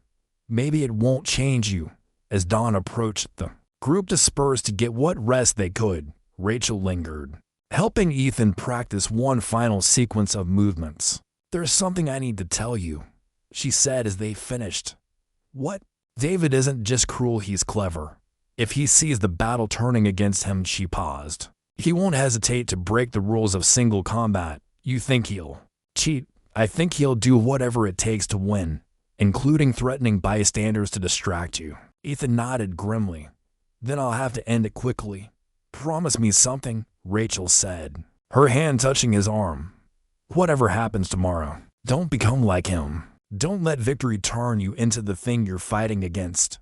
Maybe it won't change you. As dawn approached, the group dispersed to get what rest they could. Rachel lingered, helping Ethan practice one final sequence of movements. There's something I need to tell you, she said as they finished. What? David isn't just cruel, he's clever. If he sees the battle turning against him, she paused. He won't hesitate to break the rules of single combat. You think he'll cheat? I think he'll do whatever it takes to win, including threatening bystanders to distract you. Ethan nodded grimly. Then I'll have to end it quickly. Promise me something, Rachel said, her hand touching his arm. Whatever happens tomorrow, don't become like him. Don't let victory turn you into the thing you're fighting against.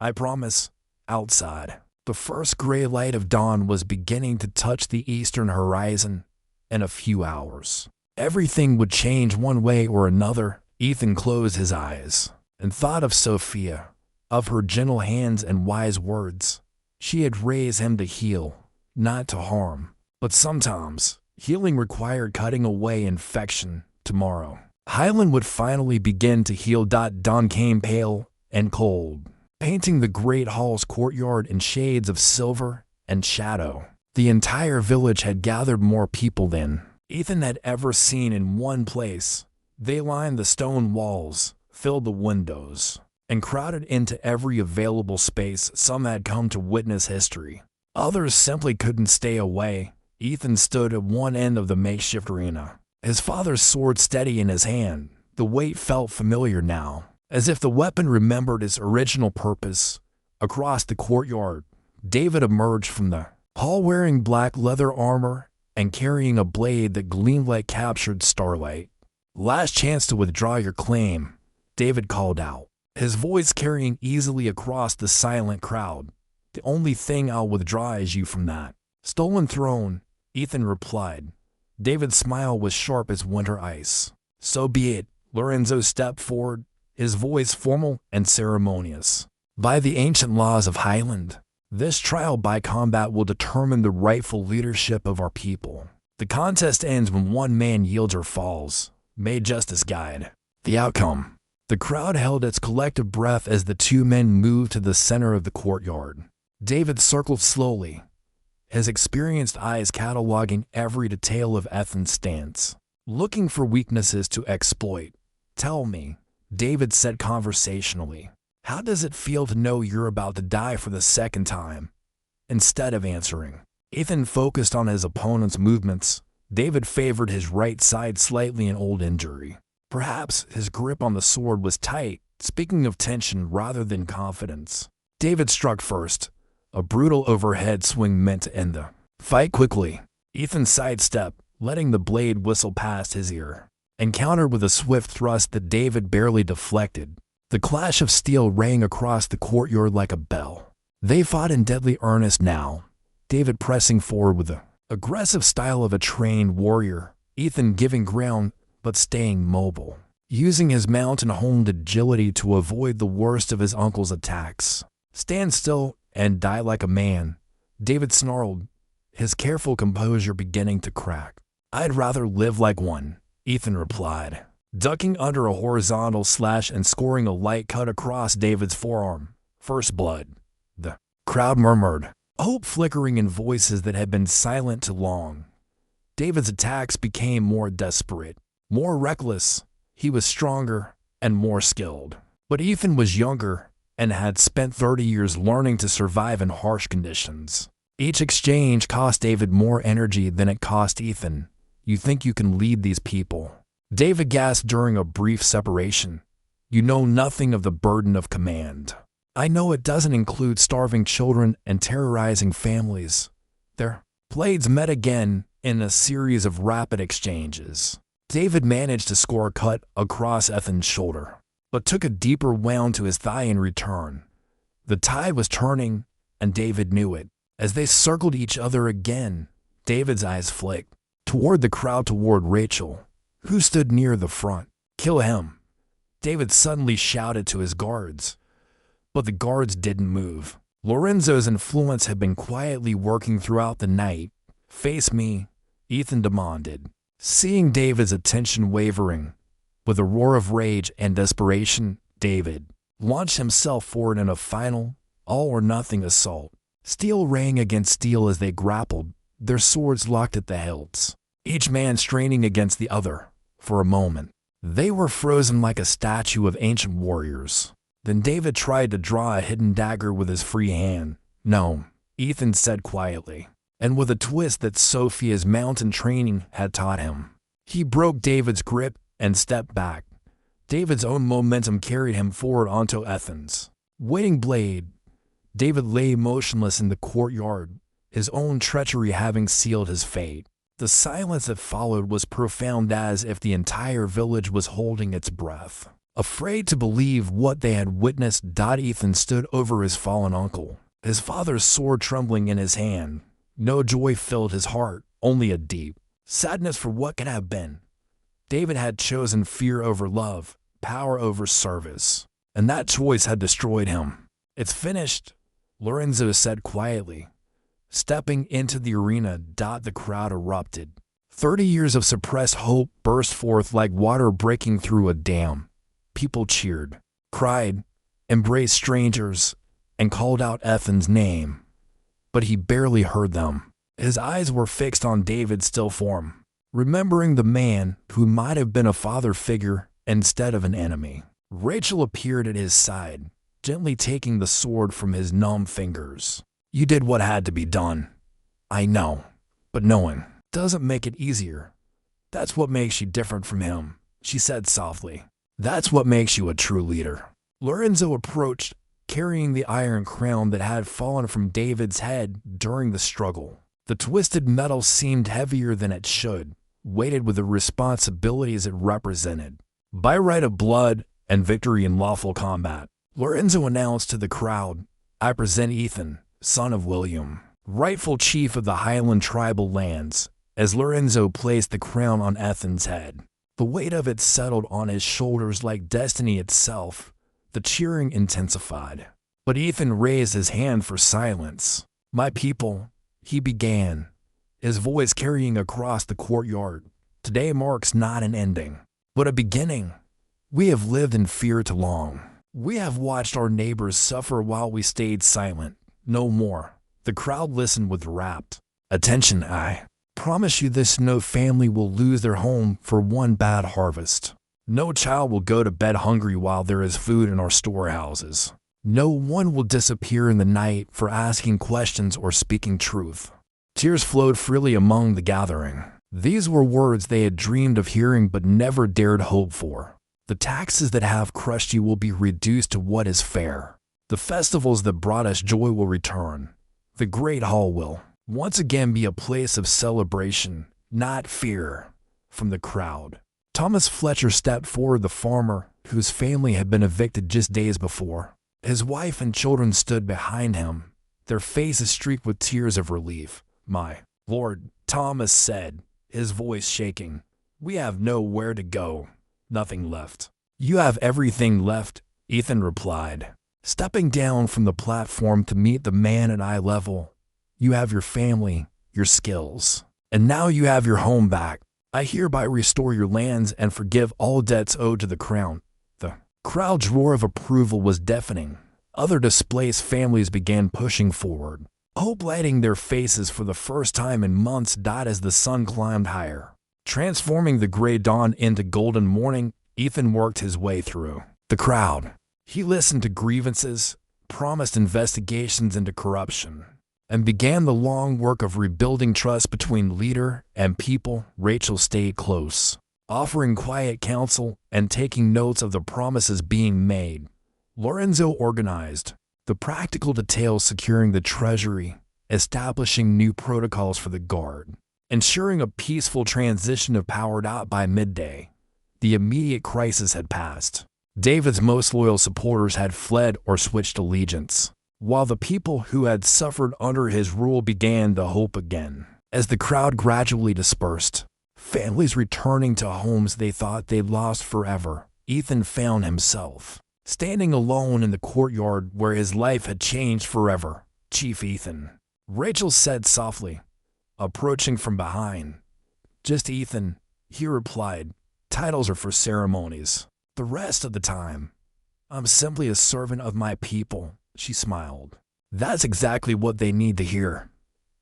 I promise. Outside, the first gray light of dawn was beginning to touch the eastern horizon. In a few hours, everything would change one way or another. Ethan closed his eyes and thought of Sophia, of her gentle hands and wise words. She had raised him to heal, not to harm. But sometimes, healing required cutting away infection. Tomorrow, Highland would finally begin to heal. Dawn came pale and cold, painting the great hall's courtyard in shades of silver and shadow. The entire village had gathered more people than Ethan had ever seen in one place. They lined the stone walls, filled the windows, and crowded into every available space. Some had come to witness history. Others simply couldn't stay away. Ethan stood at one end of the makeshift arena, his father's sword steady in his hand. The weight felt familiar now, as if the weapon remembered its original purpose. Across the courtyard, David emerged from the hall wearing black leather armor and carrying a blade that gleamed like captured starlight. Last chance to withdraw your claim, David called out, his voice carrying easily across the silent crowd. The only thing I'll withdraw is you from that stolen throne, Ethan replied. David's smile was sharp as winter ice. So be it. Lorenzo stepped forward, his voice formal and ceremonious. By the ancient laws of Highland, this trial by combat will determine the rightful leadership of our people. The contest ends when one man yields or falls. May justice guide the outcome. The crowd held its collective breath as the two men moved to the center of the courtyard. David circled slowly, his experienced eyes cataloging every detail of Ethan's stance. looking for weaknesses to exploit. Tell me, David said conversationally, how does it feel to know you're about to die for the second time? Instead of answering, Ethan focused on his opponent's movements. David favored his right side slightly, an old injury. Perhaps his grip on the sword was tight, speaking of tension rather than confidence. David struck first. A brutal overhead swing meant to end the fight quickly. Ethan sidestepped, letting the blade whistle past his ear, and countered with a swift thrust that David barely deflected. The clash of steel rang across the courtyard like a bell. They fought in deadly earnest now, David pressing forward with the aggressive style of a trained warrior, Ethan giving ground but staying mobile, using his mountain-honed agility to avoid the worst of his uncle's attacks. Stand still and die like a man, David snarled, his careful composure beginning to crack. I'd rather live like one, Ethan replied, ducking under a horizontal slash and scoring a light cut across David's forearm. First blood. The crowd murmured, hope flickering in voices that had been silent too long. David's attacks became more desperate, more reckless. He was stronger and more skilled. But Ethan was younger and had spent 30 years learning to survive in harsh conditions. Each exchange cost David more energy than it cost Ethan. You think you can lead these people? David gasped during a brief separation. You know nothing of the burden of command. I know it doesn't include starving children and terrorizing families. Their blades met again in a series of rapid exchanges. David managed to score a cut across Ethan's shoulder, but took a deeper wound to his thigh in return. The tide was turning, and David knew it. As they circled each other again, David's eyes flicked toward the crowd, toward Rachel, who stood near the front. Kill him, David suddenly shouted to his guards. But the guards didn't move. Lorenzo's influence had been quietly working throughout the night. Face me, Ethan demanded, seeing David's attention wavering. With a roar of rage and desperation, David launched himself forward in a final, all-or-nothing assault. Steel rang against steel as they grappled, their swords locked at the hilts, each man straining against the other. For a moment, they were frozen like a statue of ancient warriors. Then David tried to draw a hidden dagger with his free hand. No, Ethan said quietly, and with a twist that Sophia's mountain training had taught him. He broke David's grip and stepped back. David's own momentum carried him forward onto Ethan's waiting blade. David lay motionless in the courtyard, his own treachery having sealed his fate. The silence that followed was profound, as if the entire village was holding its breath, afraid to believe what they had witnessed. Ethan stood over his fallen uncle, his father's sword trembling in his hand. No joy filled his heart, only a deep sadness for what could have been. David had chosen fear over love, power over service, and that choice had destroyed him. It's finished, Lorenzo said quietly, stepping into the arena. The crowd erupted. 30 years of suppressed hope burst forth like water breaking through a dam. People cheered, cried, embraced strangers, and called out Ethan's name. But he barely heard them. His eyes were fixed on David's still form, remembering the man who might have been a father figure instead of an enemy. Rachel appeared at his side, gently taking the sword from his numb fingers. You did what had to be done. I know, but knowing doesn't make it easier. That's what makes you different from him, she said softly. That's what makes you a true leader. Lorenzo approached, carrying the iron crown that had fallen from David's head during the struggle. The twisted metal seemed heavier than it should, weighted with the responsibilities it represented. By right of blood and victory in lawful combat, Lorenzo announced to the crowd, I present Ethan, son of William, rightful chief of the Highland tribal lands. As Lorenzo placed the crown on Ethan's head, the weight of it settled on his shoulders like destiny itself. The cheering intensified. But Ethan raised his hand for silence. My people, he began, his voice carrying across the courtyard. Today marks not an ending, but a beginning. We have lived in fear too long. We have watched our neighbors suffer while we stayed silent. No more. The crowd listened with rapt attention. I promise you this: no family will lose their home for one bad harvest. No child will go to bed hungry while there is food in our storehouses. No one will disappear in the night for asking questions or speaking truth." Tears flowed freely among the gathering. These were words they had dreamed of hearing but never dared hope for. The taxes that have crushed you will be reduced to what is fair. The festivals that brought us joy will return. The great hall will once again be a place of celebration, not fear. From the crowd, Thomas Fletcher stepped forward, the farmer whose family had been evicted just days before. His wife and children stood behind him, their faces streaked with tears of relief. "My lord," Thomas said, his voice shaking, "we have nowhere to go, nothing left." "You have everything left," Ethan replied, stepping down from the platform to meet the man at eye level. "You have your family, your skills, and now you have your home back. I hereby restore your lands and forgive all debts owed to the crown." The crowd's roar of approval was deafening. Other displaced families began pushing forward. Hope lighting their faces for the first time in months died as the sun climbed higher. Transforming the gray dawn into golden morning, Ethan worked his way through the crowd. He listened to grievances, promised investigations into corruption, and began the long work of rebuilding trust between leader and people. Rachel stayed close, offering quiet counsel and taking notes of the promises being made. Lorenzo organized the practical details, securing the treasury, establishing new protocols for the guard, ensuring a peaceful transition of power. By midday, the immediate crisis had passed. David's most loyal supporters had fled or switched allegiance, while the people who had suffered under his rule began to hope again. As the crowd gradually dispersed, families returning to homes they thought they'd lost forever, Ethan found himself standing alone in the courtyard where his life had changed forever. "Chief Ethan," Rachel said softly, approaching from behind. "Just Ethan," he replied. "Titles are for ceremonies. The rest of the time, I'm simply a servant of my people," she smiled. That's exactly what they need to hear.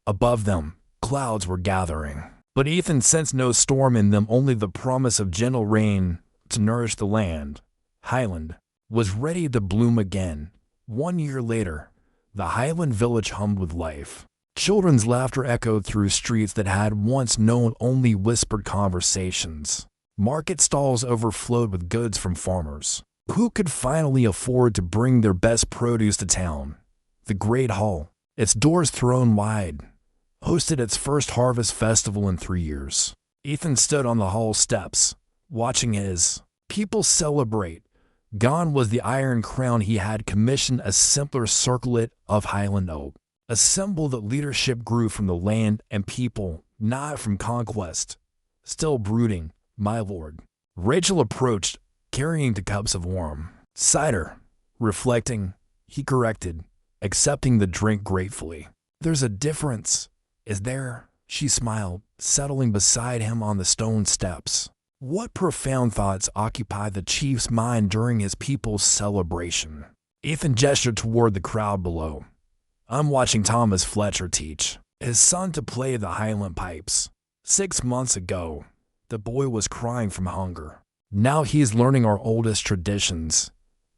Above them, clouds were gathering, but Ethan sensed no storm in them, only the promise of gentle rain to nourish the land. Highland was ready to bloom again. 1 year later, the Highland village hummed with life. Children's laughter echoed through streets that had once known only whispered conversations. Market stalls overflowed with goods from farmers who could finally afford to bring their best produce to town. The great hall, its doors thrown wide, hosted its first harvest festival in 3 years. Ethan stood on the hall steps, watching his people celebrate. Gone was the iron crown. He had commissioned a simpler circlet of Highland oak, a symbol that leadership grew from the land and people, not from conquest. "Still brooding, my lord?" Rachel approached, carrying 2 cups of warm cider. Reflecting, he corrected, accepting the drink gratefully. "There's a difference, is there?" She smiled, settling beside him on the stone steps. What profound thoughts occupied the chief's mind during his people's celebration? Ethan gestured toward the crowd below. "I'm watching Thomas Fletcher teach his son to play the Highland pipes. 6 months ago, the boy was crying from hunger. Now he's learning our oldest traditions.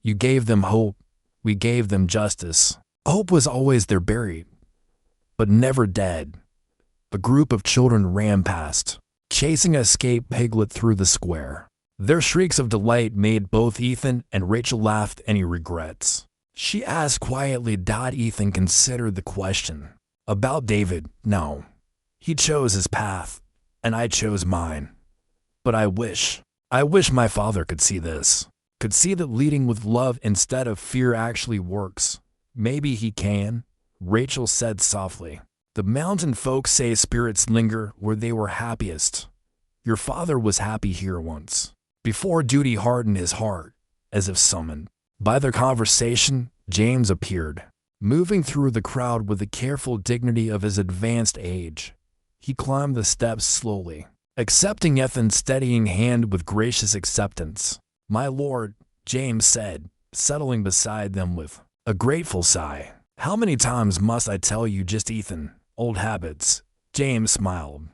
You gave them hope, we gave them justice. Hope was always there buried, but never dead." A group of children ran past, chasing a escaped piglet through the square. Their shrieks of delight made both Ethan and Rachel laugh. "Any regrets?" she asked quietly. Ethan considered the question. "About David, no. He chose his path, and I chose mine. But I wish my father could see this, could see that leading with love instead of fear actually works. Maybe he can," Rachel said softly. "The mountain folk say spirits linger where they were happiest. Your father was happy here once, before duty hardened his heart." As if summoned by their conversation, James appeared, moving through the crowd with the careful dignity of his advanced age. He climbed the steps slowly, accepting Ethan's steadying hand with gracious acceptance. "My lord," James said, settling beside them with a grateful sigh. "How many times must I tell you, just Ethan? Old habits." James smiled,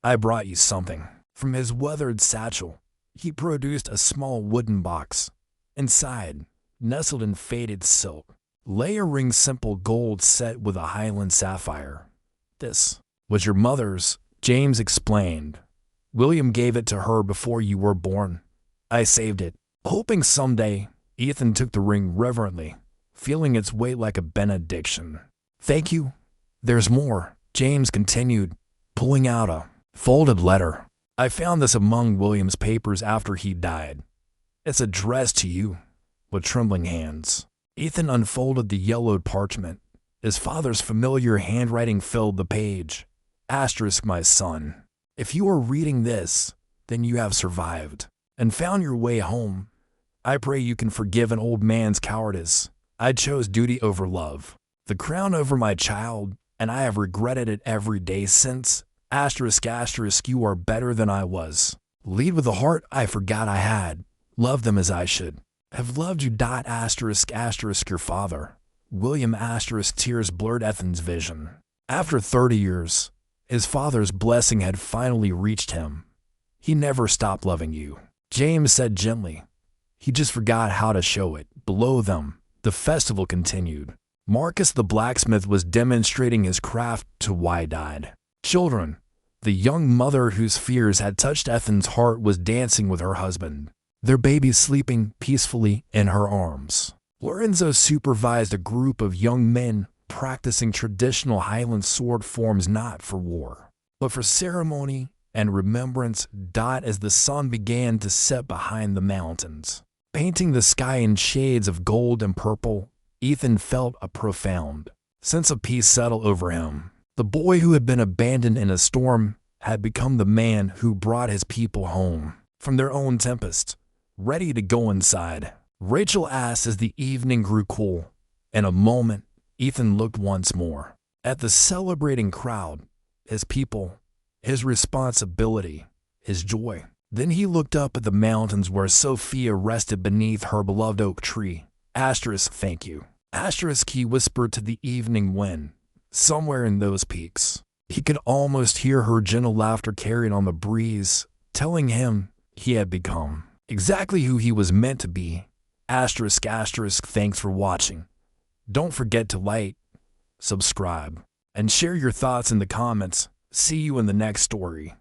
I brought you something." From his weathered satchel, he produced a small wooden box. Inside, nestled in faded silk, lay a ring simple gold set with a Highland sapphire. "This was your mother's," James explained. "William gave it to her before you were born. I saved it, hoping someday." Ethan took the ring reverently, feeling its weight like a benediction. "Thank you. There's more," James continued, pulling out a folded letter. "I found this among William's papers after he died. It's addressed to you." With trembling hands, Ethan unfolded the yellowed parchment. His father's familiar handwriting filled the page. Asterisk, "My son, if you are reading this, then you have survived and found your way home. I pray you can forgive an old man's cowardice. I chose duty over love, the crown over my child, and I have regretted it every day since. Asterisk, asterisk, you are better than I was. Lead with the heart I forgot I had. Love them as I should have loved you. Asterisk, asterisk, your father, William. Asterisk, tears blurred Ethan's vision. After 30 years, his father's blessing had finally reached him. "He never stopped loving you," James said gently. "He just forgot how to show it." Below them, the festival continued. Marcus the blacksmith was demonstrating his craft to wide-eyed children. The young mother whose fears had touched Ethan's heart was dancing with her husband, their baby sleeping peacefully in her arms. Lorenzo supervised a group of young men practicing traditional Highland sword forms, not for war, but for ceremony and remembrance. As the sun began to set behind the mountains, painting the sky in shades of gold and purple, Ethan felt a profound sense of peace settle over him. The boy who had been abandoned in a storm had become the man who brought his people home from their own tempest, ready to go inside. Rachel asked as the evening grew cool. In a moment, Ethan looked once more at the celebrating crowd, his people, his responsibility, his joy. Then he looked up at the mountains where Sophia rested beneath her beloved oak tree. Asterisk, "Thank you." Asterisk, he whispered to the evening wind. Somewhere in those peaks, he could almost hear her gentle laughter carried on the breeze, telling him he had become exactly who he was meant to be. Asterisk, asterisk, thanks for watching. Don't forget to like, subscribe, and share your thoughts in the comments. See you in the next story.